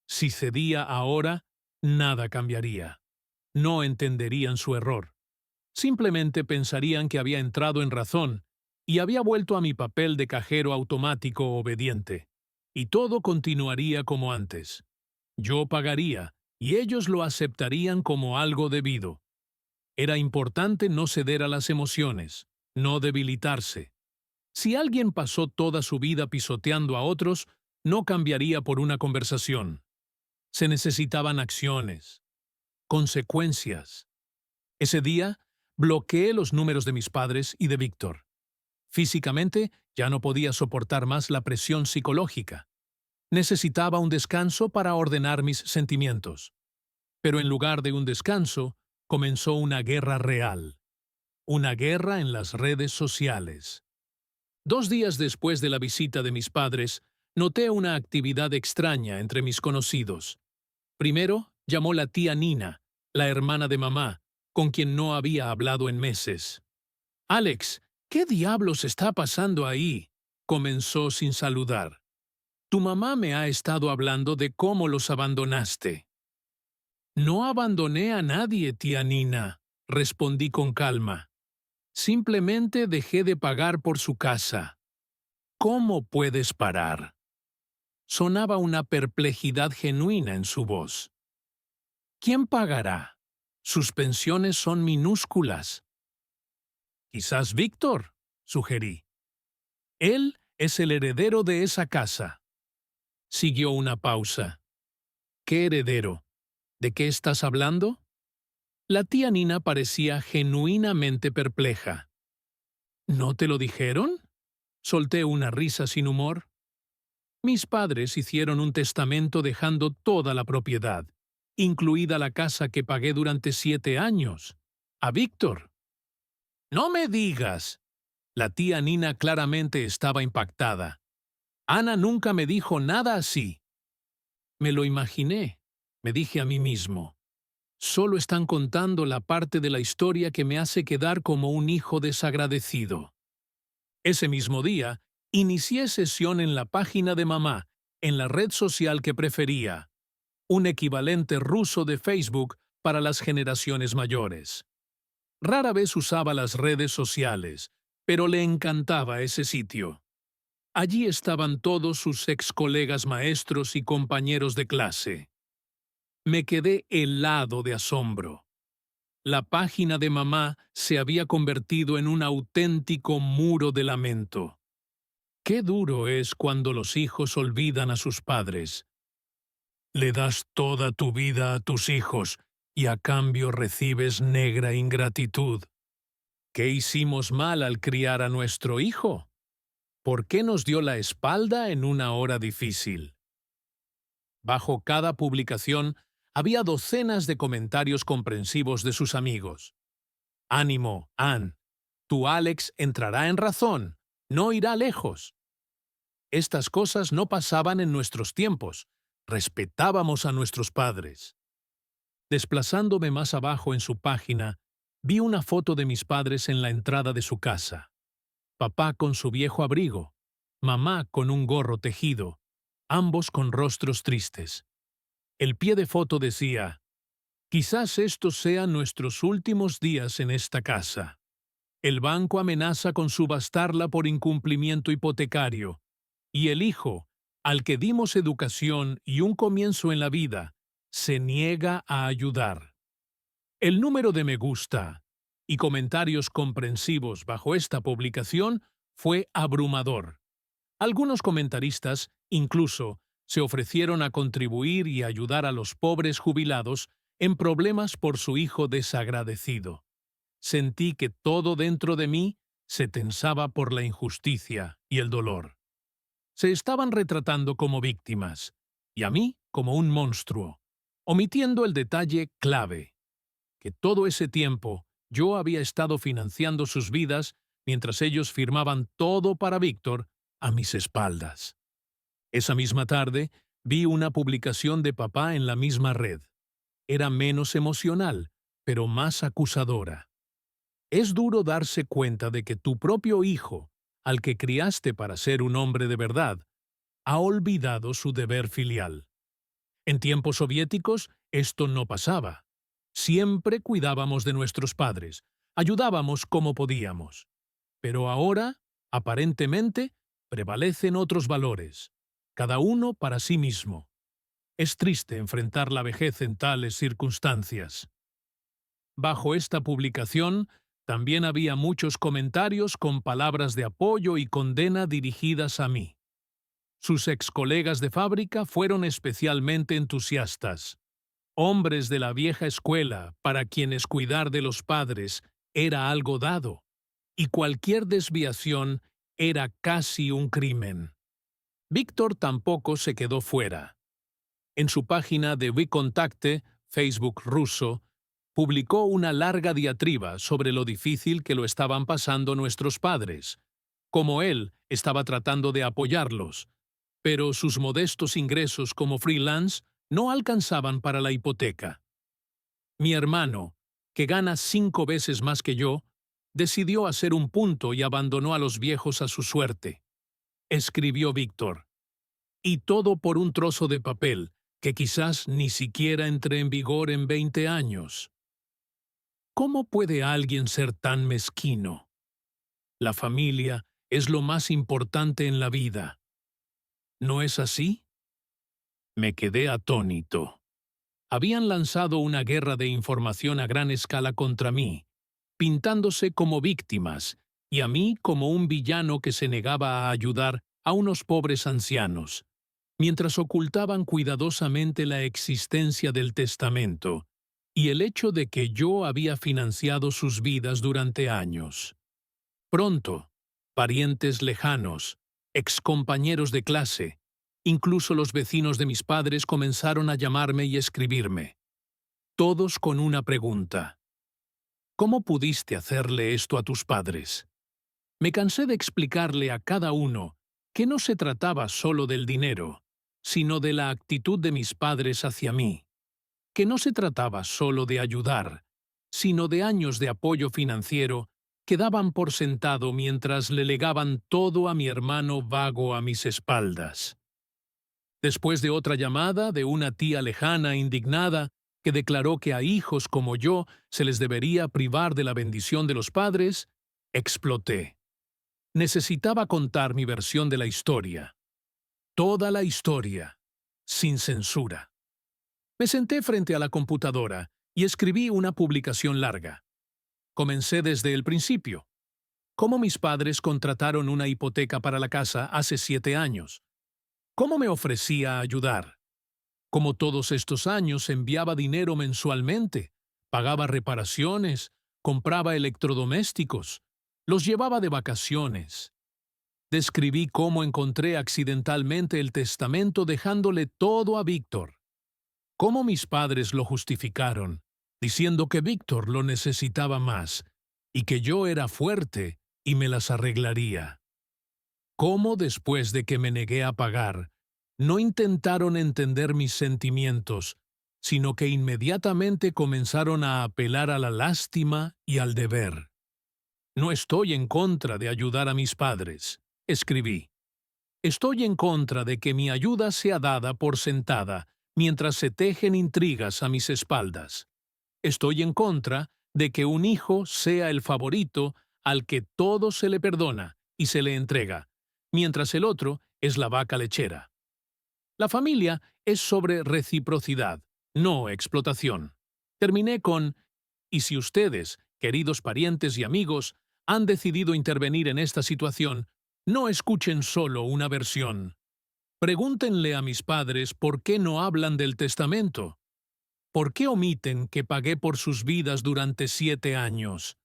si cedía ahora, nada cambiaría. No entenderían su error. Simplemente pensarían que había entrado en razón y había vuelto a mi papel de cajero automático obediente. Y todo continuaría como antes. Yo pagaría y ellos lo aceptarían como algo debido. Era importante no ceder a las emociones, no debilitarse. Si alguien pasó toda su vida pisoteando a otros, no cambiaría por una conversación. Se necesitaban acciones, consecuencias. Ese día, bloqueé los números de mis padres y de Víctor. Físicamente, ya no podía soportar más la presión psicológica. Necesitaba un descanso para ordenar mis sentimientos. Pero en lugar de un descanso, comenzó una guerra real. Una guerra en las redes sociales. 2 días después de la visita de mis padres, noté una actividad extraña entre mis conocidos. Primero, llamó la tía Nina, la hermana de mamá, con quien no había hablado en meses. «Alex, ¿qué diablos está pasando ahí?», comenzó sin saludar. «Tu mamá me ha estado hablando de cómo los abandonaste». «No abandoné a nadie, tía Nina», respondí con calma. «Simplemente dejé de pagar por su casa». «¿Cómo puedes parar?». Sonaba una perplejidad genuina en su voz. «¿Quién pagará? Sus pensiones son minúsculas». «Quizás Víctor», sugerí. «Él es el heredero de esa casa». Siguió una pausa. «¿Qué heredero? ¿De qué estás hablando?». La tía Nina parecía genuinamente perpleja. «¿No te lo dijeron?». Solté una risa sin humor. Mis padres hicieron un testamento dejando toda la propiedad, incluida la casa que pagué durante 7 años, a Víctor. «No me digas». La tía Nina claramente estaba impactada. «Ana nunca me dijo nada así». Me lo imaginé, me dije a mí mismo. Solo están contando la parte de la historia que me hace quedar como un hijo desagradecido. Ese mismo día, inicié sesión en la página de mamá, en la red social que prefería, un equivalente ruso de Facebook para las generaciones mayores. Rara vez usaba las redes sociales, pero le encantaba ese sitio. Allí estaban todos sus ex colegas maestros y compañeros de clase. Me quedé helado de asombro. La página de mamá se había convertido en un auténtico muro de lamento. Qué duro es cuando los hijos olvidan a sus padres. Le das toda tu vida a tus hijos y a cambio recibes negra ingratitud. ¿Qué hicimos mal al criar a nuestro hijo? ¿Por qué nos dio la espalda en una hora difícil? Bajo cada publicación había docenas de comentarios comprensivos de sus amigos. «Ánimo, Ann. Tu Alex entrará en razón. No irá lejos». Estas cosas no pasaban en nuestros tiempos. Respetábamos a nuestros padres. Desplazándome más abajo en su página, vi una foto de mis padres en la entrada de su casa. Papá con su viejo abrigo, mamá con un gorro tejido, ambos con rostros tristes. El pie de foto decía: «Quizás estos sean nuestros últimos días en esta casa. El banco amenaza con subastarla por incumplimiento hipotecario, y el hijo, al que dimos educación y un comienzo en la vida, se niega a ayudar». El número de me gusta y comentarios comprensivos bajo esta publicación fue abrumador. Algunos comentaristas, incluso, se ofrecieron a contribuir y ayudar a los pobres jubilados en problemas por su hijo desagradecido. Sentí que todo dentro de mí se tensaba por la injusticia y el dolor. Se estaban retratando como víctimas, y a mí como un monstruo, omitiendo el detalle clave, que todo ese tiempo yo había estado financiando sus vidas mientras ellos firmaban todo para Víctor a mis espaldas. Esa misma tarde vi una publicación de papá en la misma red. Era menos emocional, pero más acusadora. Es duro darse cuenta de que tu propio hijo, al que criaste para ser un hombre de verdad, ha olvidado su deber filial. En tiempos soviéticos esto no pasaba. Siempre cuidábamos de nuestros padres, ayudábamos como podíamos. Pero ahora, aparentemente, prevalecen otros valores, cada uno para sí mismo. Es triste enfrentar la vejez en tales circunstancias. Bajo esta publicación, también había muchos comentarios con palabras de apoyo y condena dirigidas a mí. Sus ex colegas de fábrica fueron especialmente entusiastas. Hombres de la vieja escuela para quienes cuidar de los padres era algo dado, y cualquier desviación era casi un crimen. Víctor tampoco se quedó fuera. En su página de WeContacte, Facebook ruso, publicó una larga diatriba sobre lo difícil que lo estaban pasando nuestros padres, como él estaba tratando de apoyarlos, pero sus modestos ingresos como freelance no alcanzaban para la hipoteca. Mi hermano, que gana 5 veces más que yo, decidió hacer un punto y abandonó a los viejos a su suerte. Escribió Víctor. Y todo por un trozo de papel que quizás ni siquiera entre en vigor en 20 años. ¿Cómo puede alguien ser tan mezquino? La familia es lo más importante en la vida. ¿No es así? Me quedé atónito. Habían lanzado una guerra de información a gran escala contra mí, pintándose como víctimas y a mí como un villano que se negaba a ayudar a unos pobres ancianos, mientras ocultaban cuidadosamente la existencia del testamento y el hecho de que yo había financiado sus vidas durante años. Pronto, parientes lejanos, excompañeros de clase, incluso los vecinos de mis padres comenzaron a llamarme y escribirme, todos con una pregunta. ¿Cómo pudiste hacerle esto a tus padres? Me cansé de explicarle a cada uno que no se trataba solo del dinero, sino de la actitud de mis padres hacia mí, que no se trataba solo de ayudar, sino de años de apoyo financiero que daban por sentado mientras le legaban todo a mi hermano vago a mis espaldas. Después de otra llamada de una tía lejana indignada que declaró que a hijos como yo se les debería privar de la bendición de los padres, exploté. Necesitaba contar mi versión de la historia. Toda la historia, sin censura. Me senté frente a la computadora y escribí una publicación larga. Comencé desde el principio. Cómo mis padres contrataron una hipoteca para la casa hace 7 años. Cómo me ofrecía ayudar. Cómo todos estos años enviaba dinero mensualmente, pagaba reparaciones, compraba electrodomésticos, los llevaba de vacaciones. Describí cómo encontré accidentalmente el testamento dejándole todo a Víctor. Cómo mis padres lo justificaron, diciendo que Víctor lo necesitaba más y que yo era fuerte y me las arreglaría. Cómo después de que me negué a pagar, no intentaron entender mis sentimientos, sino que inmediatamente comenzaron a apelar a la lástima y al deber. No estoy en contra de ayudar a mis padres, escribí. Estoy en contra de que mi ayuda sea dada por sentada mientras se tejen intrigas a mis espaldas. Estoy en contra de que un hijo sea el favorito al que todo se le perdona y se le entrega, mientras el otro es la vaca lechera. La familia es sobre reciprocidad, no explotación. Terminé con, y si ustedes, queridos parientes y amigos, han decidido intervenir en esta situación, no escuchen solo una versión. Pregúntenle a mis padres por qué no hablan del testamento. ¿Por qué omiten que pagué por sus vidas durante 7 años?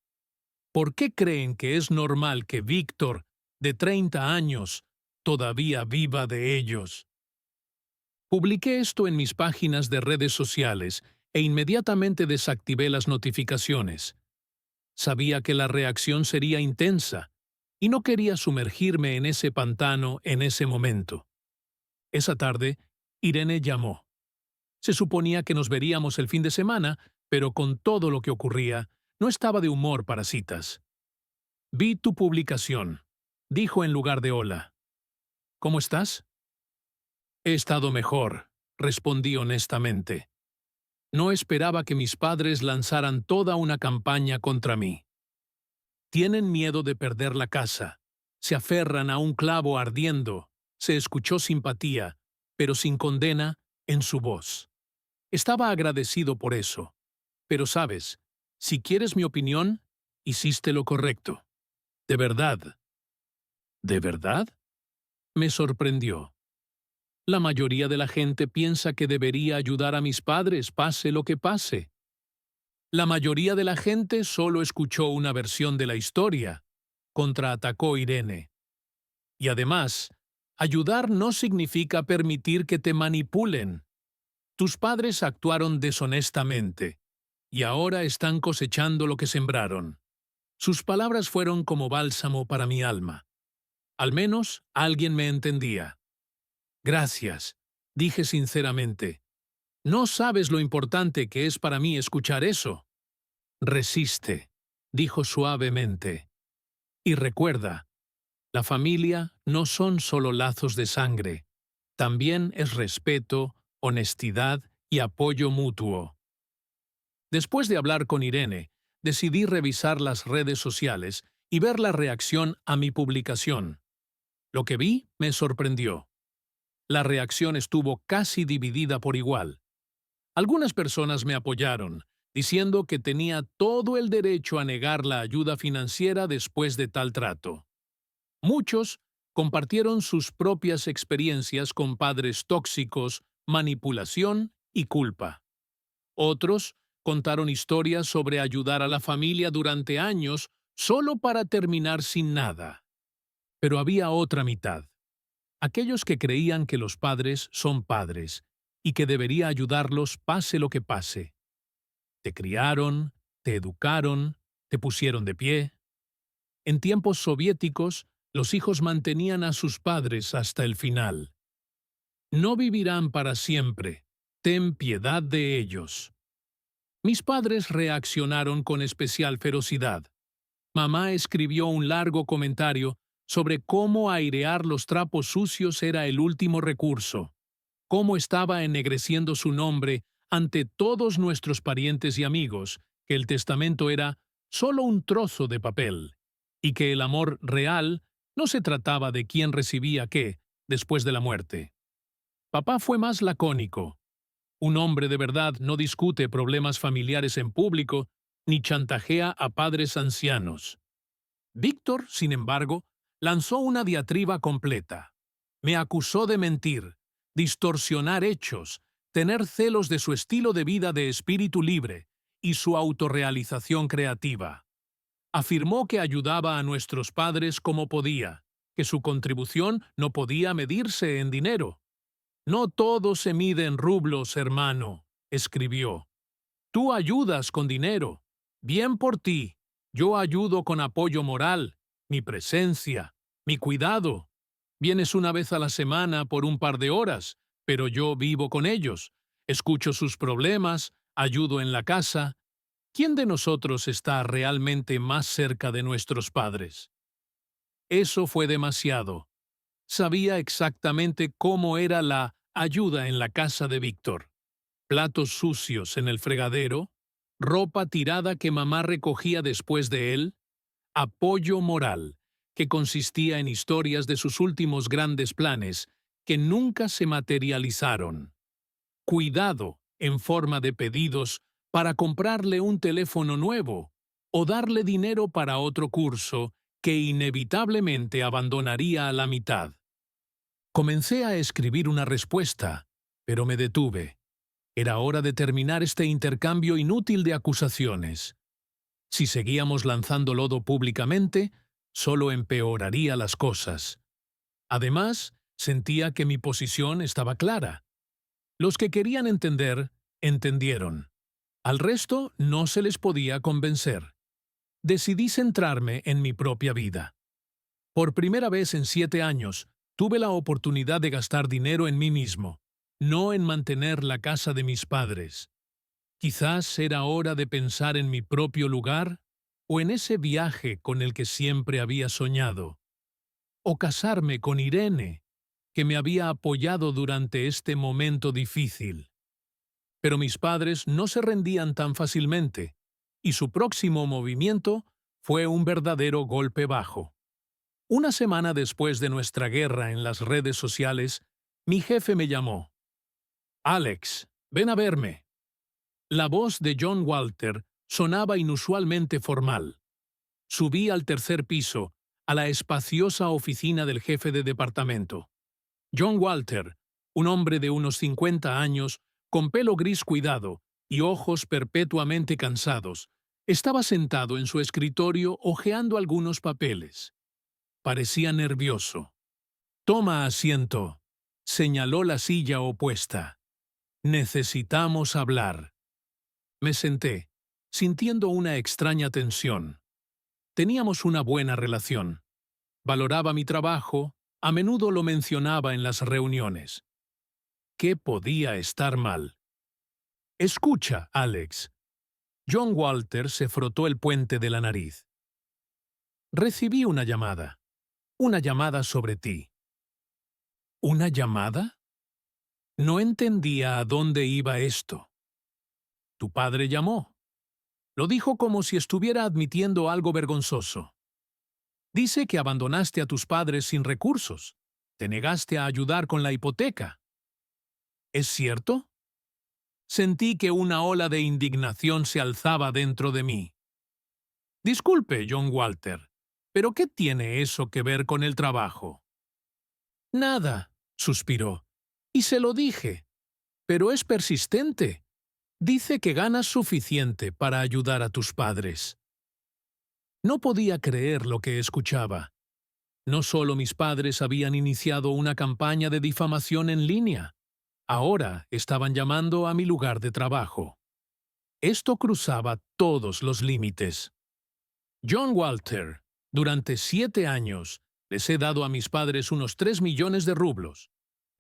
¿Por qué creen que es normal que Víctor, de 30 años, todavía viva de ellos? Publiqué esto en mis páginas de redes sociales e inmediatamente desactivé las notificaciones. Sabía que la reacción sería intensa y no quería sumergirme en ese pantano en ese momento. Esa tarde, Irene llamó. Se suponía que nos veríamos el fin de semana, pero con todo lo que ocurría, no estaba de humor para citas. Vi tu publicación, dijo en lugar de hola. ¿Cómo estás? He estado mejor, respondí honestamente. No esperaba que mis padres lanzaran toda una campaña contra mí. Tienen miedo de perder la casa. Se aferran a un clavo ardiendo. Se escuchó simpatía, pero sin condena, en su voz. Estaba agradecido por eso. Pero sabes, si quieres mi opinión, hiciste lo correcto. De verdad. ¿De verdad? Me sorprendió. La mayoría de la gente piensa que debería ayudar a mis padres, pase lo que pase. La mayoría de la gente solo escuchó una versión de la historia, contraatacó Irene. Y además, ayudar no significa permitir que te manipulen. Tus padres actuaron deshonestamente, y ahora están cosechando lo que sembraron. Sus palabras fueron como bálsamo para mi alma. Al menos alguien me entendía. Gracias, dije sinceramente. No sabes lo importante que es para mí escuchar eso. Resiste, dijo suavemente. Y recuerda, la familia no son solo lazos de sangre, también es respeto, honestidad y apoyo mutuo. Después de hablar con Irene, decidí revisar las redes sociales y ver la reacción a mi publicación. Lo que vi me sorprendió. La reacción estuvo casi dividida por igual. Algunas personas me apoyaron, diciendo que tenía todo el derecho a negar la ayuda financiera después de tal trato. Muchos compartieron sus propias experiencias con padres tóxicos, manipulación y culpa. Otros contaron historias sobre ayudar a la familia durante años solo para terminar sin nada. Pero había otra mitad. Aquellos que creían que los padres son padres y que debería ayudarlos pase lo que pase. Te criaron, te educaron, te pusieron de pie. En tiempos soviéticos, los hijos mantenían a sus padres hasta el final. No vivirán para siempre. Ten piedad de ellos. Mis padres reaccionaron con especial ferocidad. Mamá escribió un largo comentario sobre cómo airear los trapos sucios era el último recurso, cómo estaba ennegreciendo su nombre ante todos nuestros parientes y amigos, que el testamento era solo un trozo de papel, y que el amor real no se trataba de quién recibía qué después de la muerte. Papá fue más lacónico. Un hombre de verdad no discute problemas familiares en público ni chantajea a padres ancianos. Víctor, sin embargo, lanzó una diatriba completa. Me acusó de mentir, distorsionar hechos, tener celos de su estilo de vida de espíritu libre y su autorrealización creativa. Afirmó que ayudaba a nuestros padres como podía, que su contribución no podía medirse en dinero. No todo se mide en rublos, hermano, escribió. Tú ayudas con dinero. Bien por ti. Yo ayudo con apoyo moral, mi presencia, mi cuidado. Vienes una vez a la semana por un par de horas, pero yo vivo con ellos. Escucho sus problemas, ayudo en la casa. ¿Quién de nosotros está realmente más cerca de nuestros padres? Eso fue demasiado. Sabía exactamente cómo era la ayuda en la casa de Víctor. Platos sucios en el fregadero, ropa tirada que mamá recogía después de él, apoyo moral, que consistía en historias de sus últimos grandes planes que nunca se materializaron. Cuidado en forma de pedidos para comprarle un teléfono nuevo o darle dinero para otro curso que inevitablemente abandonaría a la mitad. Comencé a escribir una respuesta, pero me detuve. Era hora de terminar este intercambio inútil de acusaciones. Si seguíamos lanzando lodo públicamente, solo empeoraría las cosas. Además, sentía que mi posición estaba clara. Los que querían entender, entendieron. Al resto no se les podía convencer. Decidí centrarme en mi propia vida. Por primera vez en 7 años, tuve la oportunidad de gastar dinero en mí mismo, no en mantener la casa de mis padres. Quizás era hora de pensar en mi propio lugar o en ese viaje con el que siempre había soñado. O casarme con Irene, que me había apoyado durante este momento difícil. Pero mis padres no se rendían tan fácilmente, y su próximo movimiento fue un verdadero golpe bajo. Una semana después de nuestra guerra en las redes sociales, mi jefe me llamó. «Alex, ven a verme». La voz de John Walter sonaba inusualmente formal. Subí al tercer piso, a la espaciosa oficina del jefe de departamento. John Walter, un hombre de unos 50 años, con pelo gris cuidado y ojos perpetuamente cansados, estaba sentado en su escritorio hojeando algunos papeles. Parecía nervioso. «Toma asiento», señaló la silla opuesta. «Necesitamos hablar». Me senté, sintiendo una extraña tensión. Teníamos una buena relación. Valoraba mi trabajo, a menudo lo mencionaba en las reuniones. ¿Qué podía estar mal? «Escucha, Alex». John Walter se frotó el puente de la nariz. «Recibí una llamada. Una llamada sobre ti». ¿Una llamada? No entendía a dónde iba esto. «Tu padre llamó». Lo dijo como si estuviera admitiendo algo vergonzoso. «Dice que abandonaste a tus padres sin recursos. Te negaste a ayudar con la hipoteca». ¿Es cierto? Sentí que una ola de indignación se alzaba dentro de mí. «Disculpe, John Walter, pero ¿qué tiene eso que ver con el trabajo?» «Nada», suspiró. «Y se lo dije. Pero es persistente. Dice que ganas suficiente para ayudar a tus padres». No podía creer lo que escuchaba. No solo mis padres habían iniciado una campaña de difamación en línea, ahora estaban llamando a mi lugar de trabajo. Esto cruzaba todos los límites. «John Walter, durante 7 años les he dado a mis padres unos 3 millones de rublos».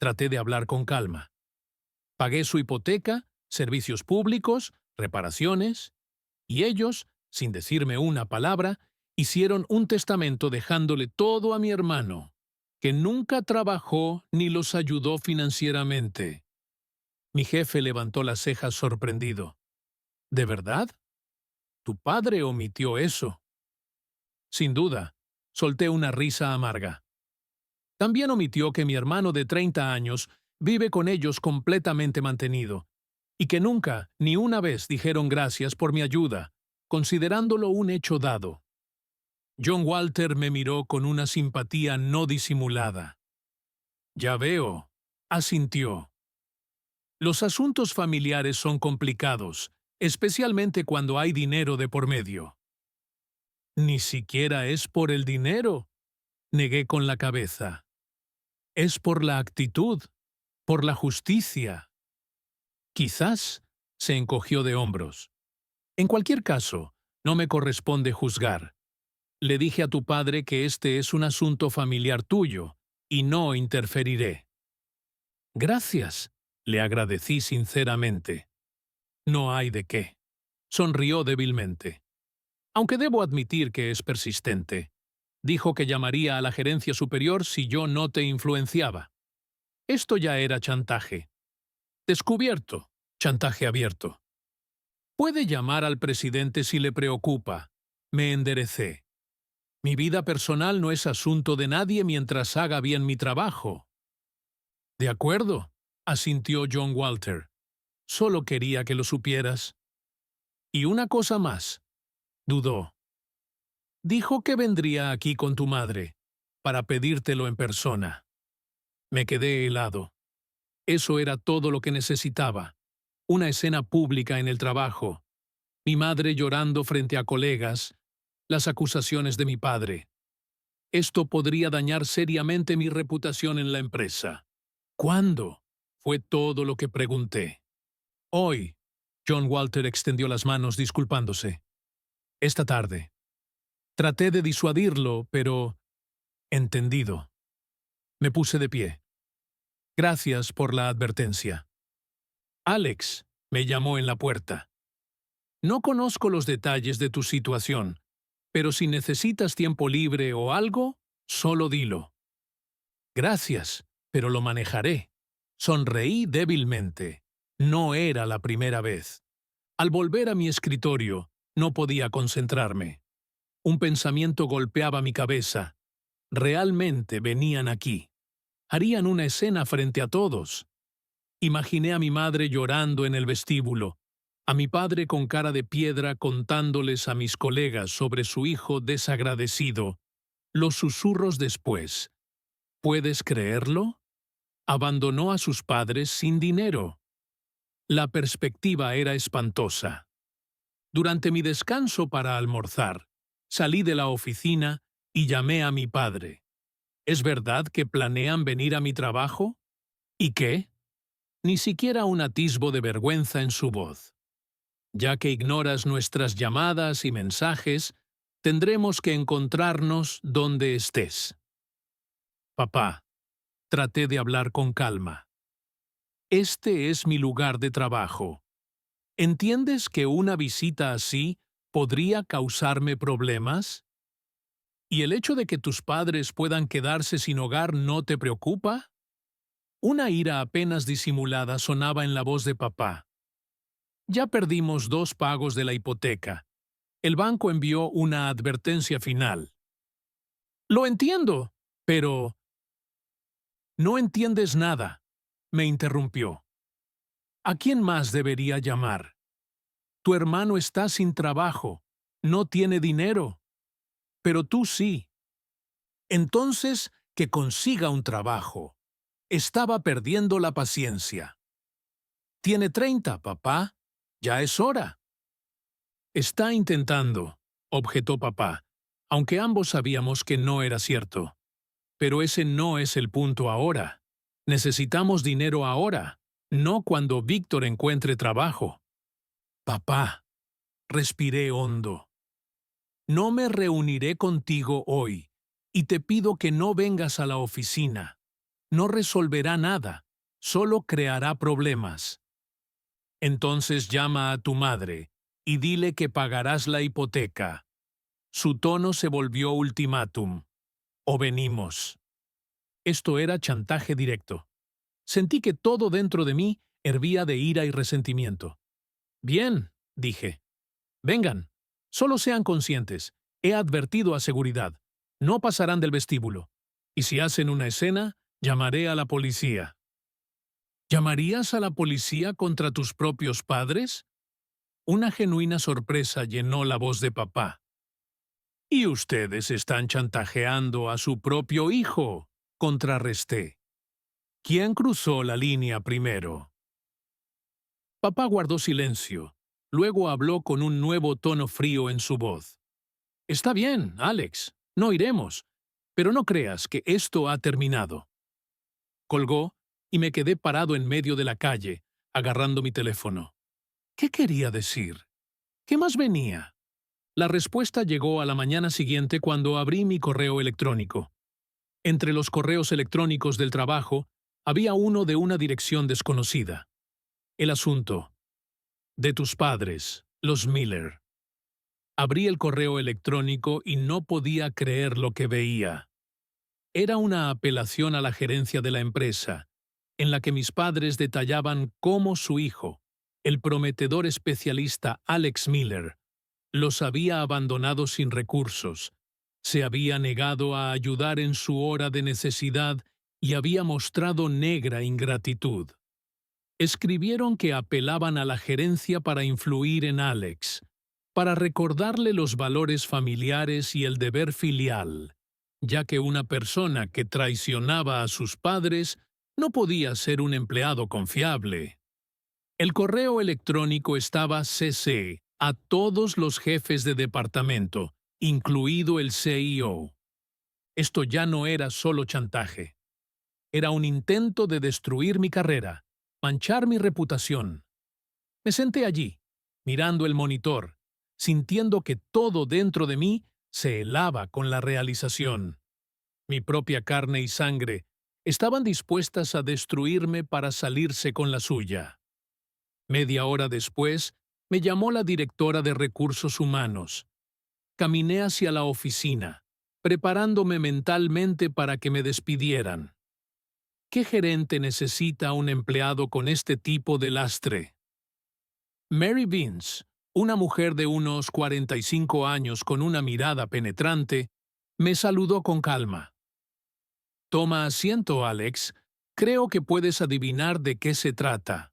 Traté de hablar con calma. «Pagué su hipoteca, servicios públicos, reparaciones, y ellos, sin decirme una palabra, hicieron un testamento dejándole todo a mi hermano, que nunca trabajó ni los ayudó financieramente». Mi jefe levantó las cejas sorprendido. «¿De verdad? Tu padre omitió eso». «Sin duda», solté una risa amarga. «También omitió que mi hermano de 30 años vive con ellos completamente mantenido, y que nunca, ni una vez dijeron gracias por mi ayuda, considerándolo un hecho dado». John Walter me miró con una simpatía no disimulada. «Ya veo», asintió. «Los asuntos familiares son complicados, especialmente cuando hay dinero de por medio». «Ni siquiera es por el dinero», negué con la cabeza. «Es por la actitud, por la justicia». «Quizás», se encogió de hombros. «En cualquier caso, no me corresponde juzgar. Le dije a tu padre que este es un asunto familiar tuyo, y no interferiré». «Gracias», le agradecí sinceramente. «No hay de qué», sonrió débilmente. «Aunque debo admitir que es persistente. Dijo que llamaría a la gerencia superior si yo no te influenciaba. Esto ya era chantaje. Descubierto. Chantaje abierto. Puede llamar al presidente si le preocupa. Me enderecé. Mi vida personal no es asunto de nadie mientras haga bien mi trabajo. De acuerdo, asintió John Walter. Solo quería que lo supieras. Y una cosa más. Dudó. Dijo que vendría aquí con tu madre, para pedírtelo en persona. Me quedé helado. Eso era todo lo que necesitaba. Una escena pública en el trabajo. Mi madre llorando frente a colegas. Las acusaciones de mi padre. Esto podría dañar seriamente mi reputación en la empresa. ¿Cuándo? Fue todo lo que pregunté. Hoy. John Walter extendió las manos disculpándose. Esta tarde. Traté de disuadirlo, pero... entendido. Me puse de pie. Gracias por la advertencia. Alex, me llamó en la puerta. No conozco los detalles de tu situación, pero si necesitas tiempo libre o algo, solo dilo. Gracias, pero lo manejaré. Sonreí débilmente. No era la primera vez. Al volver a mi escritorio, no podía concentrarme. Un pensamiento golpeaba mi cabeza. Realmente venían aquí. Harían una escena frente a todos. Imaginé a mi madre llorando en el vestíbulo, a mi padre con cara de piedra contándoles a mis colegas sobre su hijo desagradecido. Los susurros después. ¿Puedes creerlo? Abandonó a sus padres sin dinero. La perspectiva era espantosa. Durante mi descanso para almorzar, salí de la oficina y llamé a mi padre. ¿Es verdad que planean venir a mi trabajo? ¿Y qué? Ni siquiera un atisbo de vergüenza en su voz. Ya que ignoras nuestras llamadas y mensajes, tendremos que encontrarnos donde estés. Papá, traté de hablar con calma. Este es mi lugar de trabajo. ¿Entiendes que una visita así podría causarme problemas? ¿Y el hecho de que tus padres puedan quedarse sin hogar no te preocupa? Una ira apenas disimulada sonaba en la voz de papá. Ya perdimos 2 pagos de la hipoteca. El banco envió una advertencia final. Lo entiendo, pero... No entiendes nada, me interrumpió. ¿A quién más debería llamar? Tu hermano está sin trabajo, no tiene dinero, pero tú sí. Entonces, que consiga un trabajo. Estaba perdiendo la paciencia. Tiene 30, papá. Ya es hora. Está intentando, objetó papá, aunque ambos sabíamos que no era cierto. Pero ese no es el punto ahora. Necesitamos dinero ahora, no cuando Víctor encuentre trabajo. Papá, respiré hondo. No me reuniré contigo hoy, y te pido que no vengas a la oficina. No resolverá nada, solo creará problemas. Entonces llama a tu madre y dile que pagarás la hipoteca. Su tono se volvió ultimátum. O venimos. Esto era chantaje directo. Sentí que todo dentro de mí hervía de ira y resentimiento. Bien, dije. Vengan. Solo sean conscientes. He advertido a seguridad. No pasarán del vestíbulo. Y si hacen una escena, llamaré a la policía. ¿Llamarías a la policía contra tus propios padres? Una genuina sorpresa llenó la voz de papá. Y ustedes están chantajeando a su propio hijo, contrarresté. ¿Quién cruzó la línea primero? Papá guardó silencio. Luego habló con un nuevo tono frío en su voz. Está bien, Alex, no iremos, pero no creas que esto ha terminado. Colgó y me quedé parado en medio de la calle, agarrando mi teléfono. ¿Qué quería decir? ¿Qué más venía? La respuesta llegó a la mañana siguiente cuando abrí mi correo electrónico. Entre los correos electrónicos del trabajo había uno de una dirección desconocida. El asunto. De tus padres, los Miller. Abrí el correo electrónico y no podía creer lo que veía. Era una apelación a la gerencia de la empresa, en la que mis padres detallaban cómo su hijo, el prometedor especialista Alex Miller, los había abandonado sin recursos, se había negado a ayudar en su hora de necesidad y había mostrado negra ingratitud. Escribieron que apelaban a la gerencia para influir en Alex, para recordarle los valores familiares y el deber filial, ya que una persona que traicionaba a sus padres no podía ser un empleado confiable. El correo electrónico estaba CC a todos los jefes de departamento, incluido el CEO. Esto ya no era solo chantaje. Era un intento de destruir mi carrera, manchar mi reputación. Me senté allí, mirando el monitor, sintiendo que todo dentro de mí se helaba con la realización. Mi propia carne y sangre estaban dispuestas a destruirme para salirse con la suya. Media hora después, me llamó la directora de Recursos Humanos. Caminé hacia la oficina, preparándome mentalmente para que me despidieran. ¿Qué gerente necesita a un empleado con este tipo de lastre? Mary Vince, una mujer de unos 45 años con una mirada penetrante, me saludó con calma. Toma asiento, Alex. Creo que puedes adivinar de qué se trata.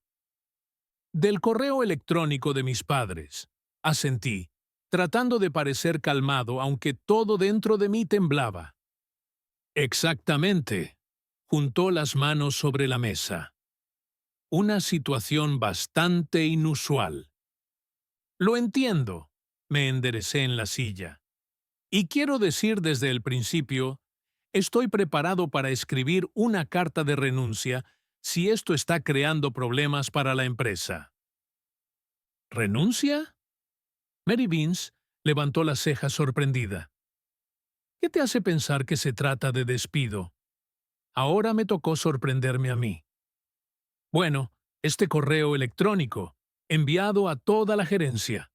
Del correo electrónico de mis padres, asentí, tratando de parecer calmado aunque todo dentro de mí temblaba. Exactamente. Juntó las manos sobre la mesa. Una situación bastante inusual. Lo entiendo. Me enderecé en la silla. Y quiero decir desde el principio, estoy preparado para escribir una carta de renuncia si esto está creando problemas para la empresa. ¿Renuncia? Mary Vince levantó las cejas sorprendida. ¿Qué te hace pensar que se trata de despido? Ahora me tocó sorprenderme a mí. Bueno, este correo electrónico, enviado a toda la gerencia.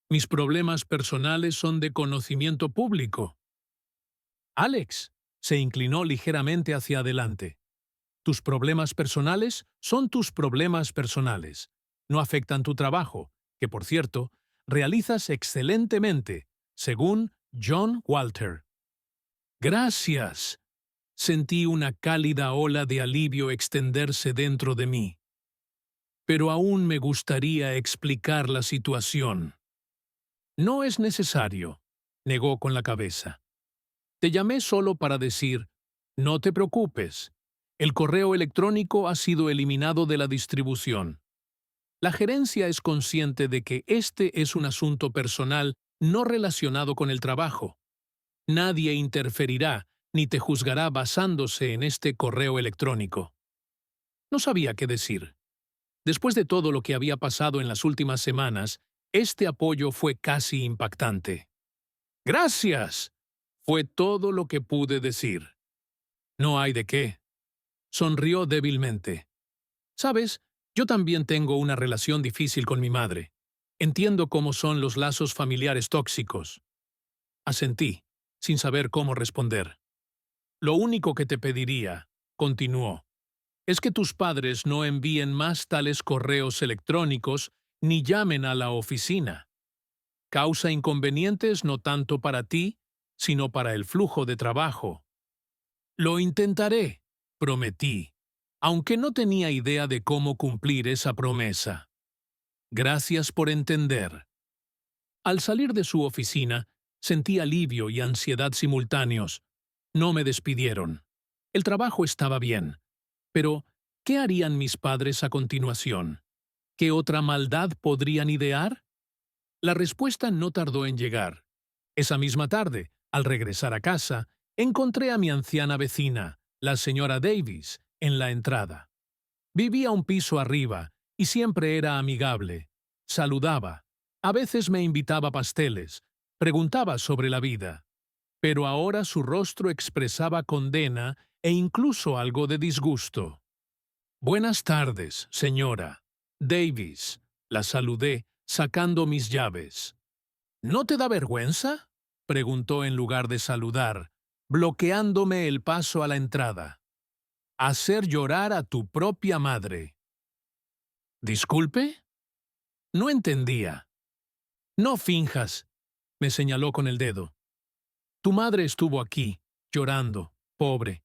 Mis problemas personales son de conocimiento público. Alex se inclinó ligeramente hacia adelante. Tus problemas personales son tus problemas personales. No afectan tu trabajo, que por cierto, realizas excelentemente, según John Walter. Gracias. Sentí una cálida ola de alivio extenderse dentro de mí. Pero aún me gustaría explicar la situación. No es necesario, negó con la cabeza. Te llamé solo para decir, no te preocupes, el correo electrónico ha sido eliminado de la distribución. La gerencia es consciente de que este es un asunto personal no relacionado con el trabajo. Nadie interferirá ni te juzgará basándose en este correo electrónico. No sabía qué decir. Después de todo lo que había pasado en las últimas semanas, este apoyo fue casi impactante. ¡Gracias! Fue todo lo que pude decir. No hay de qué. Sonrió débilmente. ¿Sabes? Yo también tengo una relación difícil con mi madre. Entiendo cómo son los lazos familiares tóxicos. Asentí, sin saber cómo responder. Lo único que te pediría, continuó, es que tus padres no envíen más tales correos electrónicos ni llamen a la oficina. Causa inconvenientes no tanto para ti, sino para el flujo de trabajo. Lo intentaré, prometí, aunque no tenía idea de cómo cumplir esa promesa. Gracias por entender. Al salir de su oficina, sentí alivio y ansiedad simultáneos. No me despidieron. El trabajo estaba bien. Pero, ¿qué harían mis padres a continuación? ¿Qué otra maldad podrían idear? La respuesta no tardó en llegar. Esa misma tarde, al regresar a casa, encontré a mi anciana vecina, la señora Davis, en la entrada. Vivía un piso arriba y siempre era amigable. Saludaba. A veces me invitaba a pasteles. Preguntaba sobre la vida. Pero ahora su rostro expresaba condena e incluso algo de disgusto. Buenas tardes, señora Davis. La saludé, sacando mis llaves. ¿No te da vergüenza?, preguntó en lugar de saludar, bloqueándome el paso a la entrada. Hacer llorar a tu propia madre. ¿Disculpe? No entendía. No finjas, me señaló con el dedo. Tu madre estuvo aquí, llorando, pobre.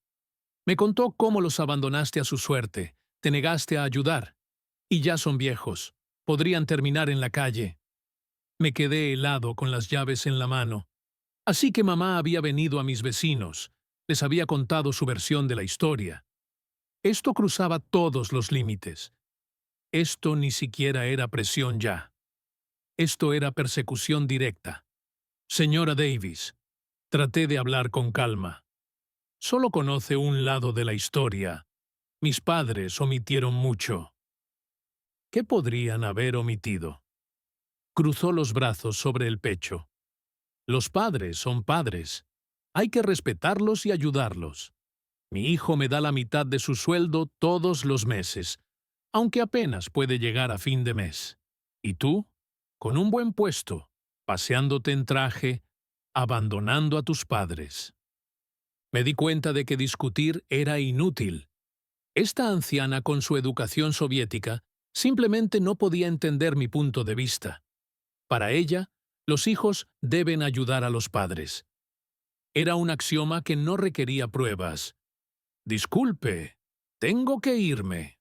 Me contó cómo los abandonaste a su suerte, te negaste a ayudar. Y ya son viejos. Podrían terminar en la calle. Me quedé helado con las llaves en la mano. Así que mamá había venido a mis vecinos. Les había contado su versión de la historia. Esto cruzaba todos los límites. Esto ni siquiera era presión ya. Esto era persecución directa. Señora Davis, traté de hablar con calma. Solo conoce un lado de la historia. Mis padres omitieron mucho. ¿Qué podrían haber omitido? Cruzó los brazos sobre el pecho. Los padres son padres. Hay que respetarlos y ayudarlos. Mi hijo me da la mitad de su sueldo todos los meses, aunque apenas puede llegar a fin de mes. ¿Y tú? Con un buen puesto, paseándote en traje, abandonando a tus padres. Me di cuenta de que discutir era inútil. Esta anciana, con su educación soviética, simplemente no podía entender mi punto de vista. Para ella, los hijos deben ayudar a los padres. Era un axioma que no requería pruebas. Disculpe, tengo que irme.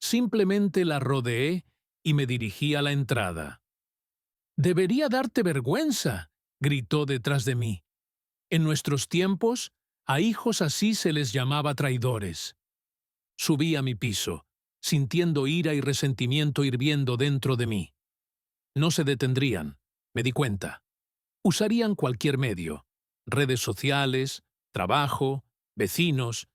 Simplemente la rodeé y me dirigí a la entrada. «Debería darte vergüenza», gritó detrás de mí. En nuestros tiempos, a hijos así se les llamaba traidores. Subí a mi piso, sintiendo ira y resentimiento hirviendo dentro de mí. No se detendrían, me di cuenta. Usarían cualquier medio, redes sociales, trabajo, vecinos,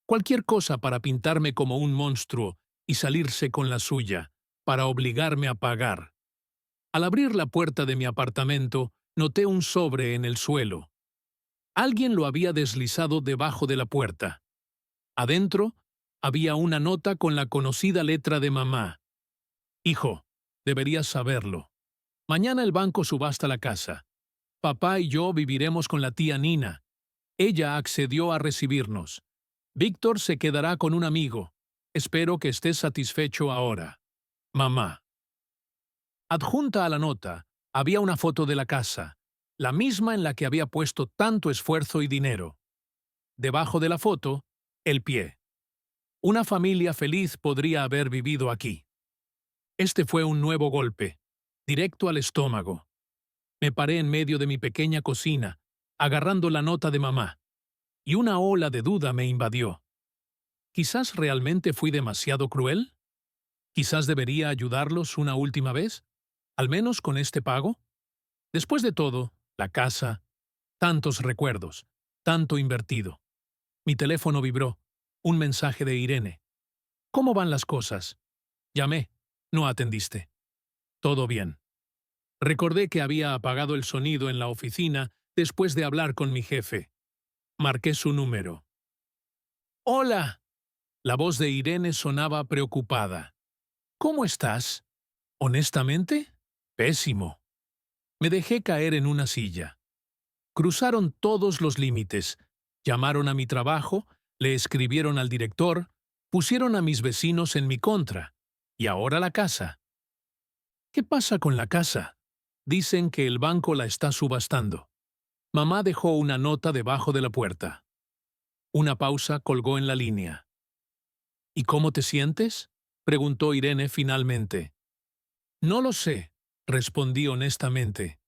cualquier cosa para pintarme como un monstruo y salirse con la suya, para obligarme a pagar. Al abrir la puerta de mi apartamento, noté un sobre en el suelo. Alguien lo había deslizado debajo de la puerta. Adentro había una nota con la conocida letra de mamá. Hijo, deberías saberlo. Mañana el banco subasta la casa. Papá y yo viviremos con la tía Nina. Ella accedió a recibirnos. Víctor se quedará con un amigo. Espero que estés satisfecho ahora. Mamá. Adjunta a la nota había una foto de la casa, la misma en la que había puesto tanto esfuerzo y dinero. Debajo de la foto, el pie. Una familia feliz podría haber vivido aquí. Este fue un nuevo golpe, directo al estómago. Me paré en medio de mi pequeña cocina, agarrando la nota de mamá, y una ola de duda me invadió. ¿Quizás realmente fui demasiado cruel? ¿Quizás debería ayudarlos una última vez? ¿Al menos con este pago? Después de todo, la casa, tantos recuerdos, tanto invertido. Mi teléfono vibró. Un mensaje de Irene. ¿Cómo van las cosas? Llamé. No atendiste. Todo bien. Recordé que había apagado el sonido en la oficina después de hablar con mi jefe. Marqué su número. ¡Hola! La voz de Irene sonaba preocupada. ¿Cómo estás? Honestamente, pésimo. Me dejé caer en una silla. Cruzaron todos los límites. Llamaron a mi trabajo, le escribieron al director, pusieron a mis vecinos en mi contra. Y ahora la casa. ¿Qué pasa con la casa? Dicen que el banco la está subastando. Mamá dejó una nota debajo de la puerta. Una pausa colgó en la línea. ¿Y cómo te sientes?, preguntó Irene finalmente. No lo sé, respondí honestamente.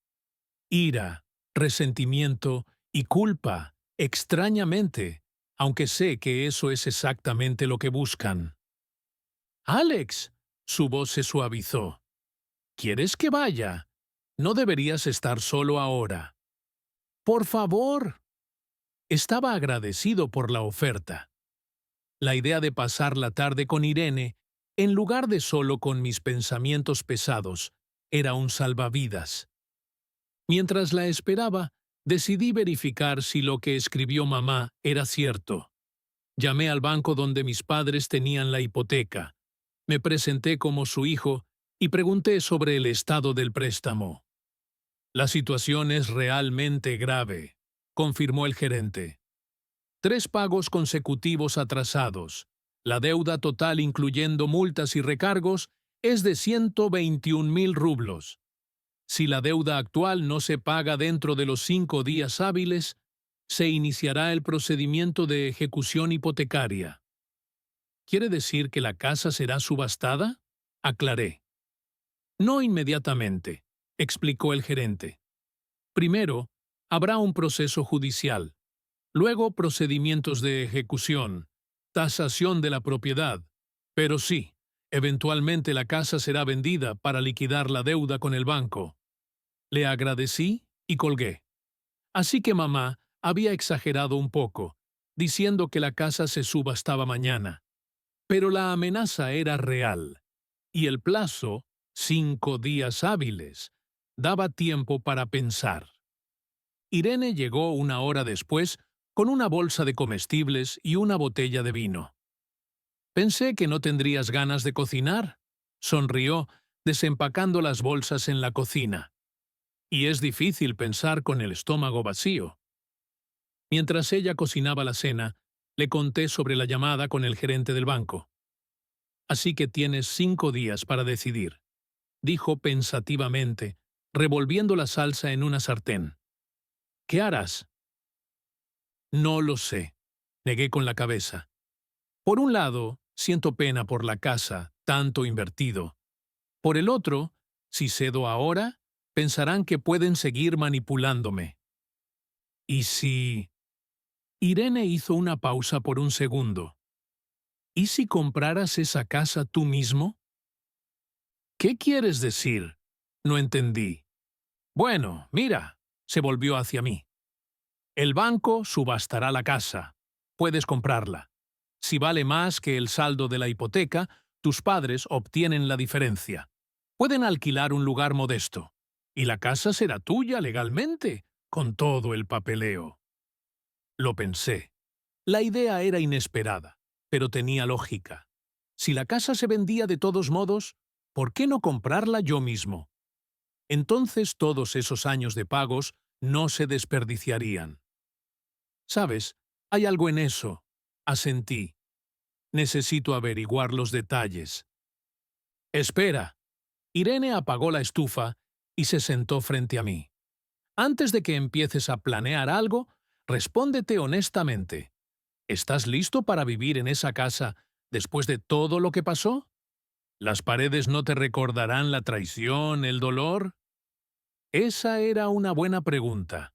Ira, resentimiento y culpa, extrañamente, aunque sé que eso es exactamente lo que buscan. Alex, su voz se suavizó. ¿Quieres que vaya? No deberías estar solo ahora. Por favor. Estaba agradecido por la oferta. La idea de pasar la tarde con Irene, en lugar de solo con mis pensamientos pesados, era un salvavidas. Mientras la esperaba, decidí verificar si lo que escribió mamá era cierto. Llamé al banco donde mis padres tenían la hipoteca. Me presenté como su hijo y pregunté sobre el estado del préstamo. La situación es realmente grave, confirmó el gerente. 3 pagos consecutivos atrasados. La deuda total, incluyendo multas y recargos, es de 121.000 rublos. Si la deuda actual no se paga dentro de los 5 días hábiles, se iniciará el procedimiento de ejecución hipotecaria. ¿Quiere decir que la casa será subastada? Aclaré. No inmediatamente, explicó el gerente. Primero, habrá un proceso judicial. Luego, procedimientos de ejecución, tasación de la propiedad. Pero sí, eventualmente la casa será vendida para liquidar la deuda con el banco. Le agradecí y colgué. Así que mamá había exagerado un poco, diciendo que la casa se subastaba mañana. Pero la amenaza era real, y el plazo, 5 días hábiles, daba tiempo para pensar. Irene llegó 1 hora después con una bolsa de comestibles y una botella de vino. Pensé que no tendrías ganas de cocinar, sonrió, desempacando las bolsas en la cocina. Y es difícil pensar con el estómago vacío. Mientras ella cocinaba la cena, le conté sobre la llamada con el gerente del banco. Así que tienes 5 días para decidir, dijo pensativamente, revolviendo la salsa en una sartén. ¿Qué harás? No lo sé, negué con la cabeza. Por un lado, siento pena por la casa, tanto invertido. Por el otro, si cedo ahora, pensarán que pueden seguir manipulándome. ¿Y si...? Irene hizo una pausa por un segundo. ¿Y si compraras esa casa tú mismo? ¿Qué quieres decir? No entendí. Bueno, mira, se volvió hacia mí. El banco subastará la casa. Puedes comprarla. Si vale más que el saldo de la hipoteca, tus padres obtienen la diferencia. Pueden alquilar un lugar modesto. Y la casa será tuya legalmente, con todo el papeleo. Lo pensé. La idea era inesperada, pero tenía lógica. Si la casa se vendía de todos modos, ¿por qué no comprarla yo mismo? Entonces todos esos años de pagos no se desperdiciarían. ¿Sabes? Hay algo en eso, asentí. Necesito averiguar los detalles. Espera. Irene apagó la estufa y se sentó frente a mí. Antes de que empieces a planear algo, respóndete honestamente. ¿Estás listo para vivir en esa casa después de todo lo que pasó? ¿Las paredes no te recordarán la traición, el dolor? Esa era una buena pregunta.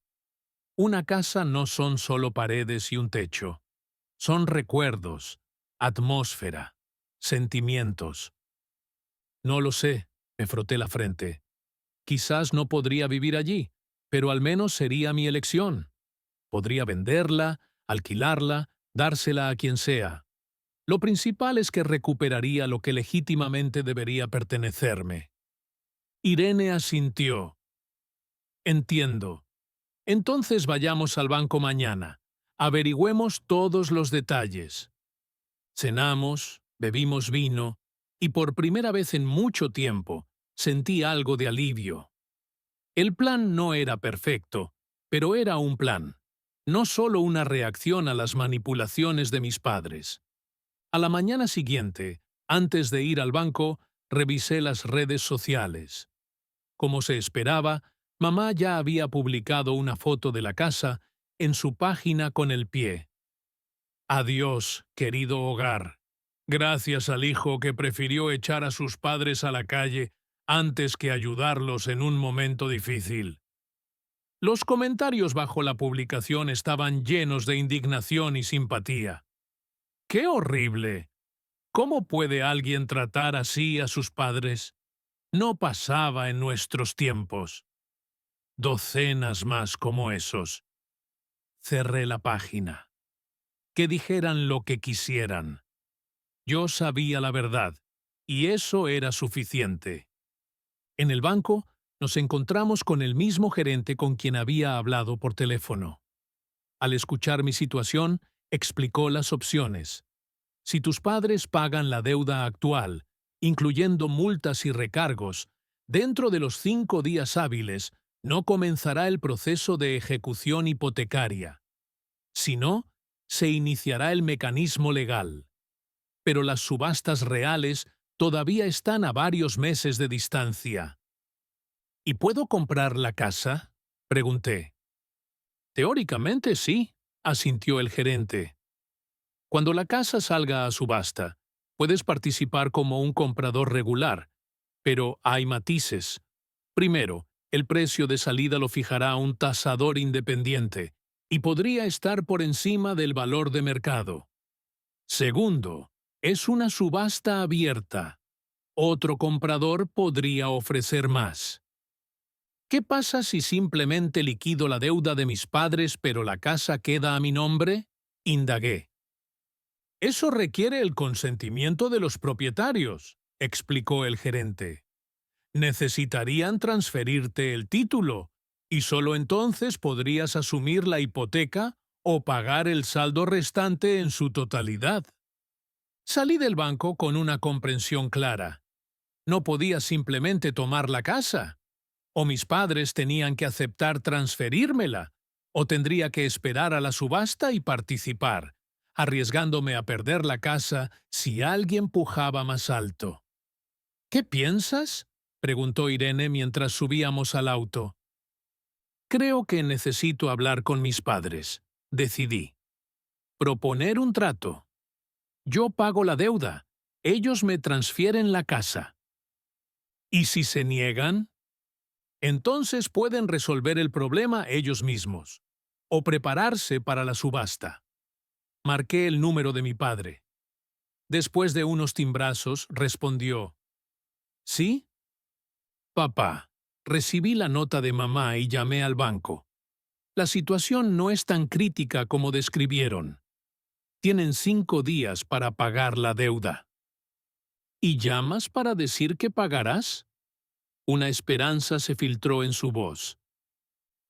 Una casa no son solo paredes y un techo. Son recuerdos, atmósfera, sentimientos. No lo sé, me froté la frente. Quizás no podría vivir allí, pero al menos sería mi elección. Podría venderla, alquilarla, dársela a quien sea. Lo principal es que recuperaría lo que legítimamente debería pertenecerme. Irene asintió. Entiendo. Entonces vayamos al banco mañana. Averigüemos todos los detalles. Cenamos, bebimos vino, y por primera vez en mucho tiempo sentí algo de alivio. El plan no era perfecto, pero era un plan, no solo una reacción a las manipulaciones de mis padres. A la mañana siguiente, antes de ir al banco, revisé las redes sociales. Como se esperaba, mamá ya había publicado una foto de la casa en su página con el pie. Adiós, querido hogar. Gracias al hijo que prefirió echar a sus padres a la calle antes que ayudarlos en un momento difícil. Los comentarios bajo la publicación estaban llenos de indignación y simpatía. ¡Qué horrible! ¿Cómo puede alguien tratar así a sus padres? No pasaba en nuestros tiempos. Docenas más como esos. Cerré la página. Que dijeran lo que quisieran. Yo sabía la verdad, y eso era suficiente. En el banco nos encontramos con el mismo gerente con quien había hablado por teléfono. Al escuchar mi situación, explicó las opciones. Si tus padres pagan la deuda actual, incluyendo multas y recargos, dentro de los 5 días hábiles, no comenzará el proceso de ejecución hipotecaria. Si no, se iniciará el mecanismo legal. Pero las subastas reales todavía están a varios meses de distancia. ¿Y puedo comprar la casa?, pregunté. Teóricamente sí, asintió el gerente. Cuando la casa salga a subasta, puedes participar como un comprador regular, pero hay matices. Primero, el precio de salida lo fijará un tasador independiente y podría estar por encima del valor de mercado. Segundo, es una subasta abierta. Otro comprador podría ofrecer más. ¿Qué pasa si simplemente liquido la deuda de mis padres pero la casa queda a mi nombre?, indagué. Eso requiere el consentimiento de los propietarios, explicó el gerente. Necesitarían transferirte el título, y solo entonces podrías asumir la hipoteca o pagar el saldo restante en su totalidad. Salí del banco con una comprensión clara. No podía simplemente tomar la casa. O mis padres tenían que aceptar transferírmela, o tendría que esperar a la subasta y participar, arriesgándome a perder la casa si alguien pujaba más alto. ¿Qué piensas?, preguntó Irene mientras subíamos al auto. Creo que necesito hablar con mis padres, decidí. Proponer un trato. Yo pago la deuda, ellos me transfieren la casa. ¿Y si se niegan? Entonces pueden resolver el problema ellos mismos, o prepararse para la subasta. Marqué el número de mi padre. Después de unos timbrazos, respondió: ¿Sí? Papá, recibí la nota de mamá y llamé al banco. La situación no es tan crítica como describieron. Tienen 5 días para pagar la deuda. ¿Y llamas para decir que pagarás? Una esperanza se filtró en su voz.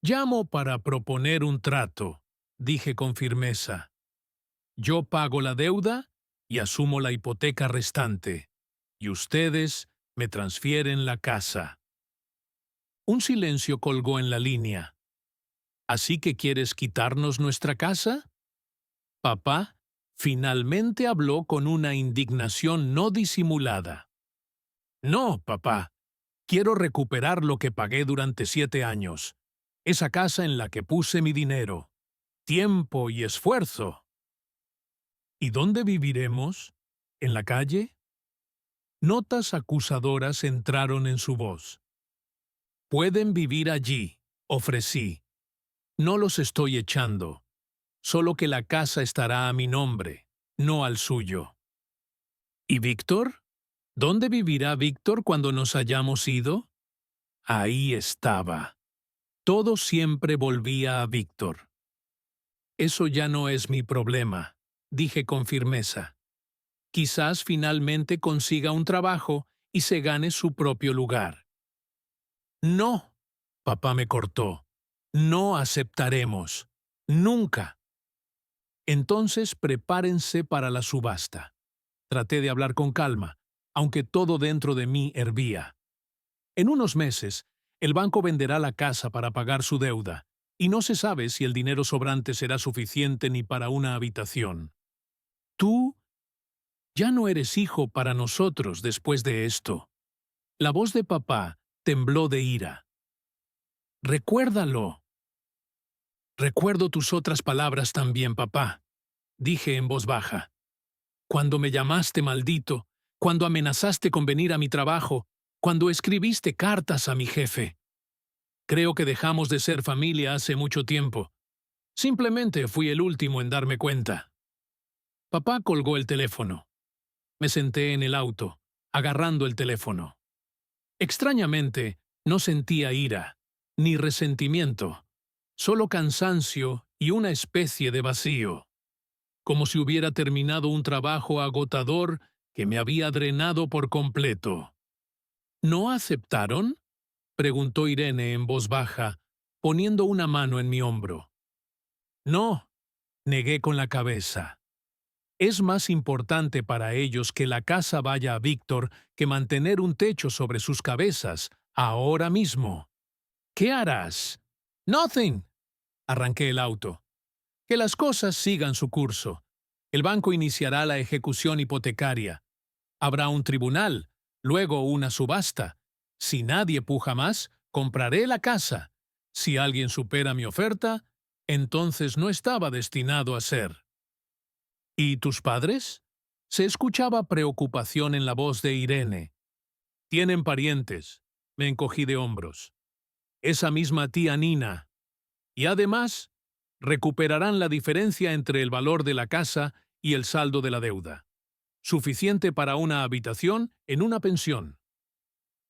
Llamo para proponer un trato, dije con firmeza. Yo pago la deuda y asumo la hipoteca restante, y ustedes me transfieren la casa. Un silencio colgó en la línea. ¿Así que quieres quitarnos nuestra casa? Papá finalmente habló con una indignación no disimulada. No, papá. Quiero recuperar lo que pagué durante 7 años. Esa casa en la que puse mi dinero, tiempo y esfuerzo. ¿Y dónde viviremos? ¿En la calle? Notas acusadoras entraron en su voz. Pueden vivir allí, ofrecí. No los estoy echando. Solo que la casa estará a mi nombre, no al suyo. ¿Y Víctor? ¿Dónde vivirá Víctor cuando nos hayamos ido? Ahí estaba. Todo siempre volvía a Víctor. Eso ya no es mi problema, dije con firmeza. Quizás finalmente consiga un trabajo y se gane su propio lugar. No, papá me cortó. No aceptaremos. Nunca. Entonces prepárense para la subasta. Traté de hablar con calma, aunque todo dentro de mí hervía. En unos meses, el banco venderá la casa para pagar su deuda, y no se sabe si el dinero sobrante será suficiente ni para una habitación. Tú ya no eres hijo para nosotros después de esto. La voz de papá tembló de ira. Recuérdalo. Recuerdo tus otras palabras también, papá, dije en voz baja. Cuando me llamaste maldito, cuando amenazaste con venir a mi trabajo, cuando escribiste cartas a mi jefe. Creo que dejamos de ser familia hace mucho tiempo. Simplemente fui el último en darme cuenta. Papá colgó el teléfono. Me senté en el auto, agarrando el teléfono. Extrañamente, no sentía ira, ni resentimiento, solo cansancio y una especie de vacío. Como si hubiera terminado un trabajo agotador que me había drenado por completo. ¿No aceptaron?, preguntó Irene en voz baja, poniendo una mano en mi hombro. No, negué con la cabeza. Es más importante para ellos que la casa vaya a Víctor que mantener un techo sobre sus cabezas, ahora mismo. ¿Qué harás? Nothing. Arranqué el auto. Que las cosas sigan su curso. El banco iniciará la ejecución hipotecaria. Habrá un tribunal, luego una subasta. Si nadie puja más, compraré la casa. Si alguien supera mi oferta, entonces no estaba destinado a ser. ¿Y tus padres? Se escuchaba preocupación en la voz de Irene. Tienen parientes. Me encogí de hombros. Esa misma tía Nina. Y además, recuperarán la diferencia entre el valor de la casa y el saldo de la deuda. Suficiente para una habitación en una pensión.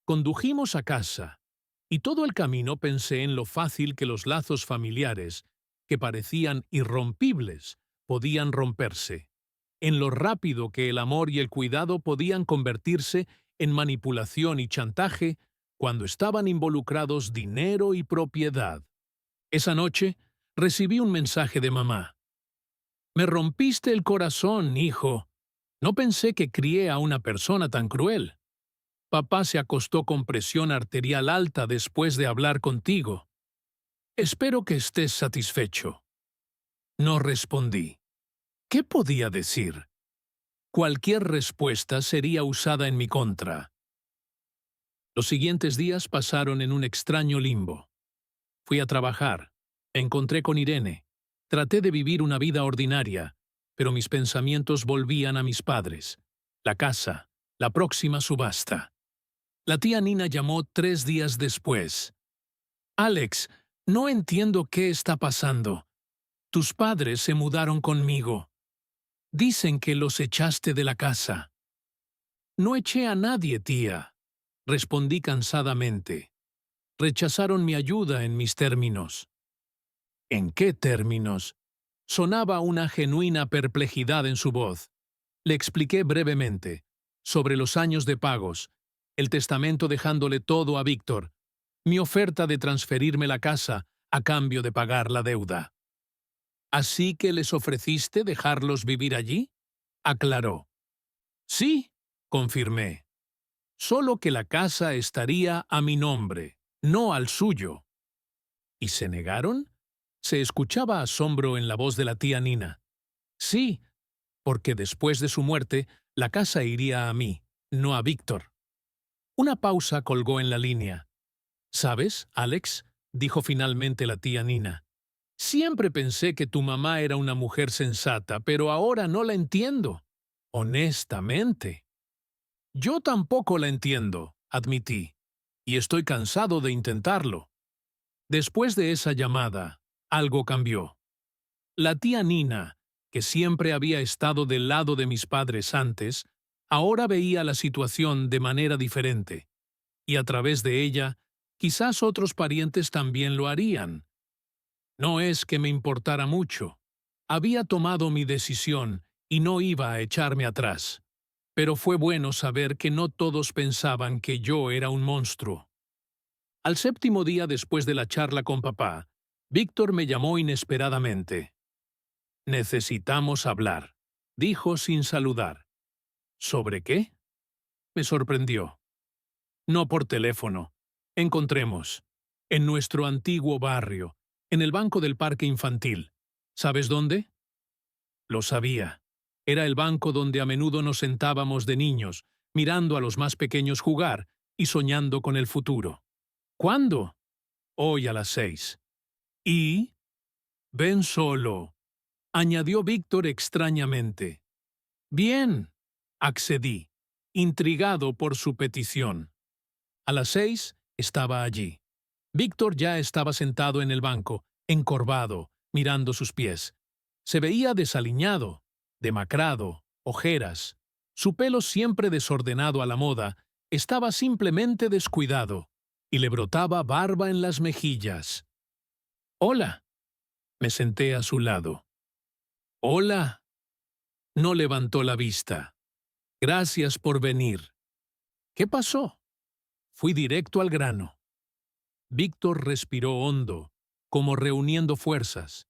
Condujimos a casa, y todo el camino pensé en lo fácil que los lazos familiares, que parecían irrompibles, podían romperse, en lo rápido que el amor y el cuidado podían convertirse en manipulación y chantaje cuando estaban involucrados dinero y propiedad. Esa noche recibí un mensaje de mamá. «Me rompiste el corazón, hijo. No pensé que crié a una persona tan cruel. Papá se acostó con presión arterial alta después de hablar contigo. Espero que estés satisfecho». No respondí. ¿Qué podía decir? Cualquier respuesta sería usada en mi contra. Los siguientes días pasaron en un extraño limbo. Fui a trabajar. Me encontré con Irene. Traté de vivir una vida ordinaria, pero mis pensamientos volvían a mis padres, la casa, la próxima subasta. La tía Nina llamó 3 días después. «Alex, no entiendo qué está pasando. Tus padres se mudaron conmigo. Dicen que los echaste de la casa». «No eché a nadie, tía», respondí cansadamente. «Rechazaron mi ayuda en mis términos». «¿En qué términos?». Sonaba una genuina perplejidad en su voz. Le expliqué brevemente, sobre los años de pagos, el testamento dejándole todo a Víctor, mi oferta de transferirme la casa a cambio de pagar la deuda. «¿Así que les ofreciste dejarlos vivir allí?», aclaró. «Sí», confirmé. «Solo que la casa estaría a mi nombre, no al suyo». «¿Y se negaron?». Se escuchaba asombro en la voz de la tía Nina. «Sí, porque después de su muerte, la casa iría a mí, no a Víctor». Una pausa colgó en la línea. «¿Sabes, Alex?», dijo finalmente la tía Nina. «Siempre pensé que tu mamá era una mujer sensata, pero ahora no la entiendo. Honestamente». «Yo tampoco la entiendo», admití, «y estoy cansado de intentarlo». Después de esa llamada, algo cambió. La tía Nina, que siempre había estado del lado de mis padres antes, ahora veía la situación de manera diferente. Y a través de ella, quizás otros parientes también lo harían. No es que me importara mucho. Había tomado mi decisión y no iba a echarme atrás. Pero fue bueno saber que no todos pensaban que yo era un monstruo. Al 7.º día después de la charla con papá, Víctor me llamó inesperadamente. «Necesitamos hablar», dijo sin saludar. «¿Sobre qué?». Me sorprendió. «No por teléfono. Encontremos. En nuestro antiguo barrio, en el banco del parque infantil. ¿Sabes dónde?». Lo sabía. Era el banco donde a menudo nos sentábamos de niños, mirando a los más pequeños jugar y soñando con el futuro. «¿Cuándo?». «Hoy a las 6». «¿Y?». «Ven solo», añadió Víctor extrañamente. «Bien», accedí, intrigado por su petición. A las 6 estaba allí. Víctor ya estaba sentado en el banco, encorvado, mirando sus pies. Se veía desaliñado, demacrado, ojeras. Su pelo, siempre desordenado a la moda, estaba simplemente descuidado, y le brotaba barba en las mejillas. «Hola». Me senté a su lado. «Hola». No levantó la vista. «Gracias por venir». «¿Qué pasó?». Fui directo al grano. Víctor respiró hondo, como reuniendo fuerzas.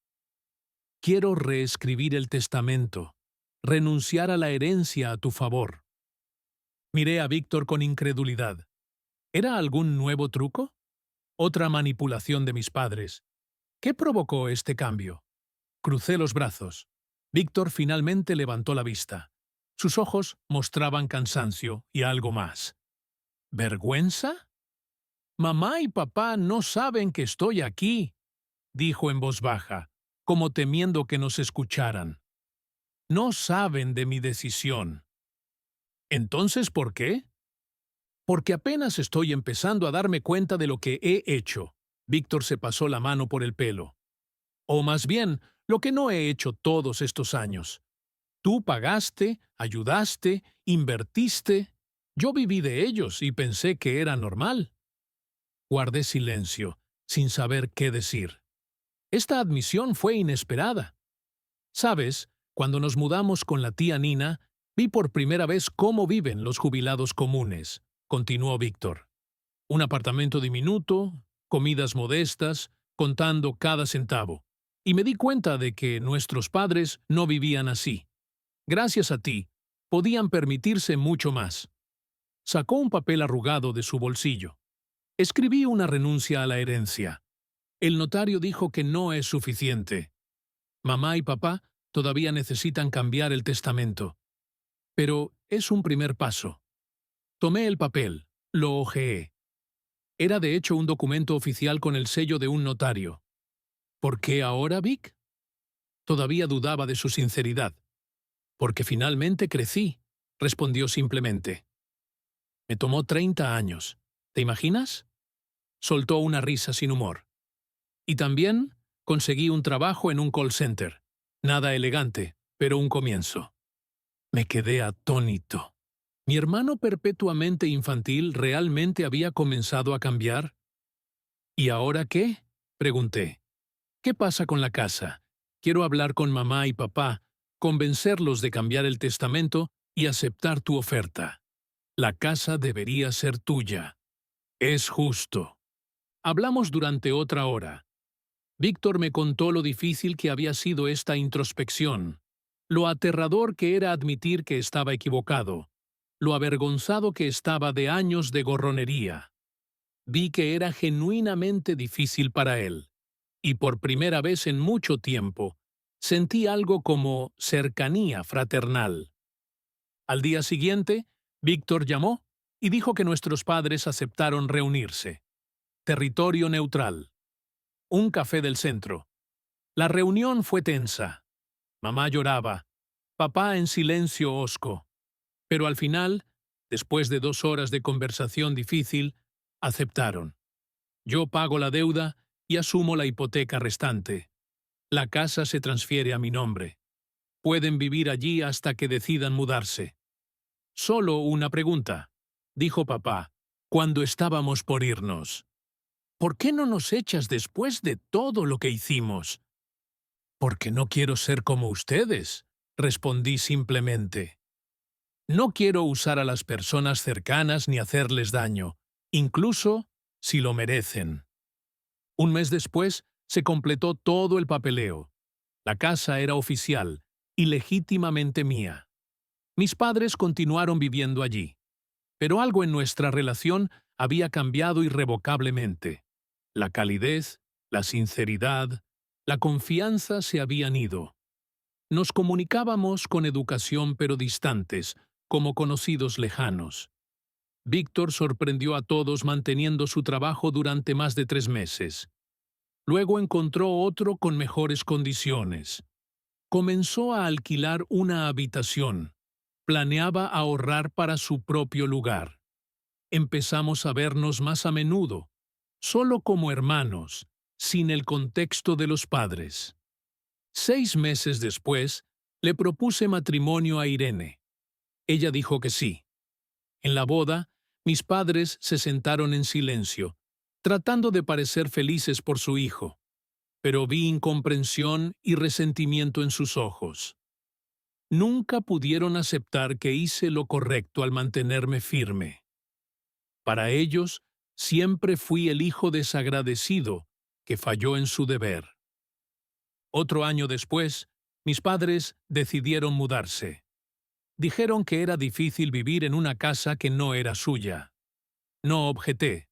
«Quiero reescribir el testamento, renunciar a la herencia a tu favor». Miré a Víctor con incredulidad. ¿Era algún nuevo truco? Otra manipulación de mis padres. ¿Qué provocó este cambio? Crucé los brazos. Víctor finalmente levantó la vista. Sus ojos mostraban cansancio y algo más. ¿Vergüenza? Mamá y papá no saben que estoy aquí, dijo en voz baja, como temiendo que nos escucharan. No saben de mi decisión. ¿Entonces por qué? Porque apenas estoy empezando a darme cuenta de lo que he hecho. Víctor se pasó la mano por el pelo. O más bien, lo que no he hecho todos estos años. Tú pagaste, ayudaste, invertiste. Yo viví de ellos y pensé que era normal. Guardé silencio, sin saber qué decir. Esta admisión fue inesperada. ¿Sabes? Cuando nos mudamos con la tía Nina, vi por primera vez cómo viven los jubilados comunes, continuó Víctor. Un apartamento diminuto, comidas modestas, contando cada centavo. Y me di cuenta de que nuestros padres no vivían así. Gracias a ti, podían permitirse mucho más. Sacó un papel arrugado de su bolsillo. Escribí una renuncia a la herencia. El notario dijo que no es suficiente. Mamá y papá todavía necesitan cambiar el testamento. Pero es un primer paso. Tomé el papel, lo hojeé. Era de hecho un documento oficial con el sello de un notario. ¿Por qué ahora, Vic? Todavía dudaba de su sinceridad. Porque finalmente crecí, respondió simplemente. Me tomó 30 años. ¿Te imaginas? Soltó una risa sin humor. Y también conseguí un trabajo en un call center. Nada elegante, pero un comienzo. Me quedé atónito. ¿Mi hermano perpetuamente infantil realmente había comenzado a cambiar? ¿Y ahora qué? Pregunté. ¿Qué pasa con la casa? Quiero hablar con mamá y papá, convencerlos de cambiar el testamento y aceptar tu oferta. La casa debería ser tuya. Es justo. Hablamos durante otra hora. Víctor me contó lo difícil que había sido esta introspección, lo aterrador que era admitir que estaba equivocado, lo avergonzado que estaba de años de gorronería. Vi que era genuinamente difícil para él, y por primera vez en mucho tiempo sentí algo como cercanía fraternal. Al día siguiente, Víctor llamó y dijo que nuestros padres aceptaron reunirse. Territorio neutral. Un café del centro. La reunión fue tensa. Mamá lloraba, papá en silencio hosco. Pero al final, después de 2 horas de conversación difícil, aceptaron. Yo pago la deuda y asumo la hipoteca restante. La casa se transfiere a mi nombre. Pueden vivir allí hasta que decidan mudarse. Solo una pregunta, dijo papá, cuando estábamos por irnos. ¿Por qué no nos echas después de todo lo que hicimos? Porque no quiero ser como ustedes, respondí simplemente. No quiero usar a las personas cercanas ni hacerles daño, incluso si lo merecen. Un mes después se completó todo el papeleo. La casa era oficial y legítimamente mía. Mis padres continuaron viviendo allí, pero algo en nuestra relación había cambiado irrevocablemente. La calidez, la sinceridad, la confianza se habían ido. Nos comunicábamos con educación pero distantes, como conocidos lejanos. Víctor sorprendió a todos manteniendo su trabajo durante más de 3 meses. Luego encontró otro con mejores condiciones. Comenzó a alquilar una habitación. Planeaba ahorrar para su propio lugar. Empezamos a vernos más a menudo, solo como hermanos, sin el contexto de los padres. 6 meses después, le propuse matrimonio a Irene. Ella dijo que sí. En la boda, mis padres se sentaron en silencio, tratando de parecer felices por su hijo, pero vi incomprensión y resentimiento en sus ojos. Nunca pudieron aceptar que hice lo correcto al mantenerme firme. Para ellos, siempre fui el hijo desagradecido que falló en su deber. Otro año después, mis padres decidieron mudarse. Dijeron que era difícil vivir en una casa que no era suya. No objeté.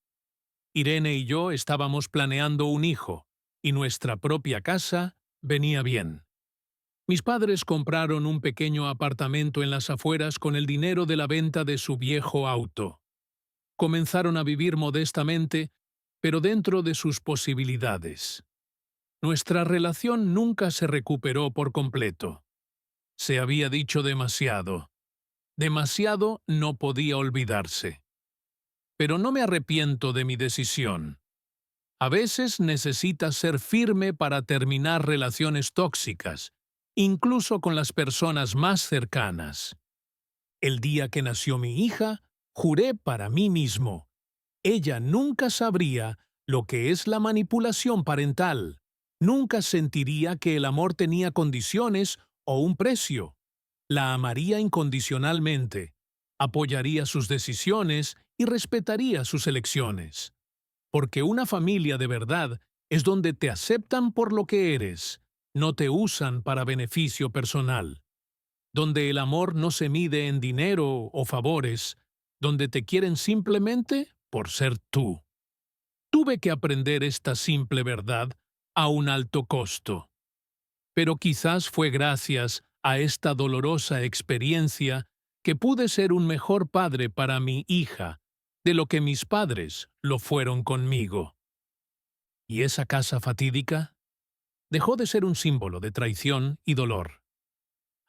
Irene y yo estábamos planeando un hijo, y nuestra propia casa venía bien. Mis padres compraron un pequeño apartamento en las afueras con el dinero de la venta de su viejo auto. Comenzaron a vivir modestamente, pero dentro de sus posibilidades. Nuestra relación nunca se recuperó por completo. Se había dicho demasiado. Demasiado no podía olvidarse. Pero no me arrepiento de mi decisión. A veces necesitas ser firme para terminar relaciones tóxicas, incluso con las personas más cercanas. El día que nació mi hija, juré para mí mismo. Ella nunca sabría lo que es la manipulación parental. Nunca sentiría que el amor tenía condiciones o un precio. La amaría incondicionalmente, apoyaría sus decisiones y respetaría sus elecciones. Porque una familia de verdad es donde te aceptan por lo que eres, no te usan para beneficio personal. Donde el amor no se mide en dinero o favores, donde te quieren simplemente por ser tú. Tuve que aprender esta simple verdad a un alto costo. Pero quizás fue gracias a esta dolorosa experiencia que pude ser un mejor padre para mi hija de lo que mis padres lo fueron conmigo. ¿Y esa casa fatídica? Dejó de ser un símbolo de traición y dolor.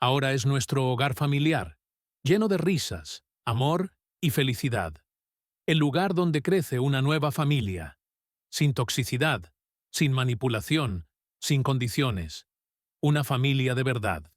Ahora es nuestro hogar familiar, lleno de risas, amor y felicidad. El lugar donde crece una nueva familia, sin toxicidad, sin manipulación, sin condiciones. Una familia de verdad.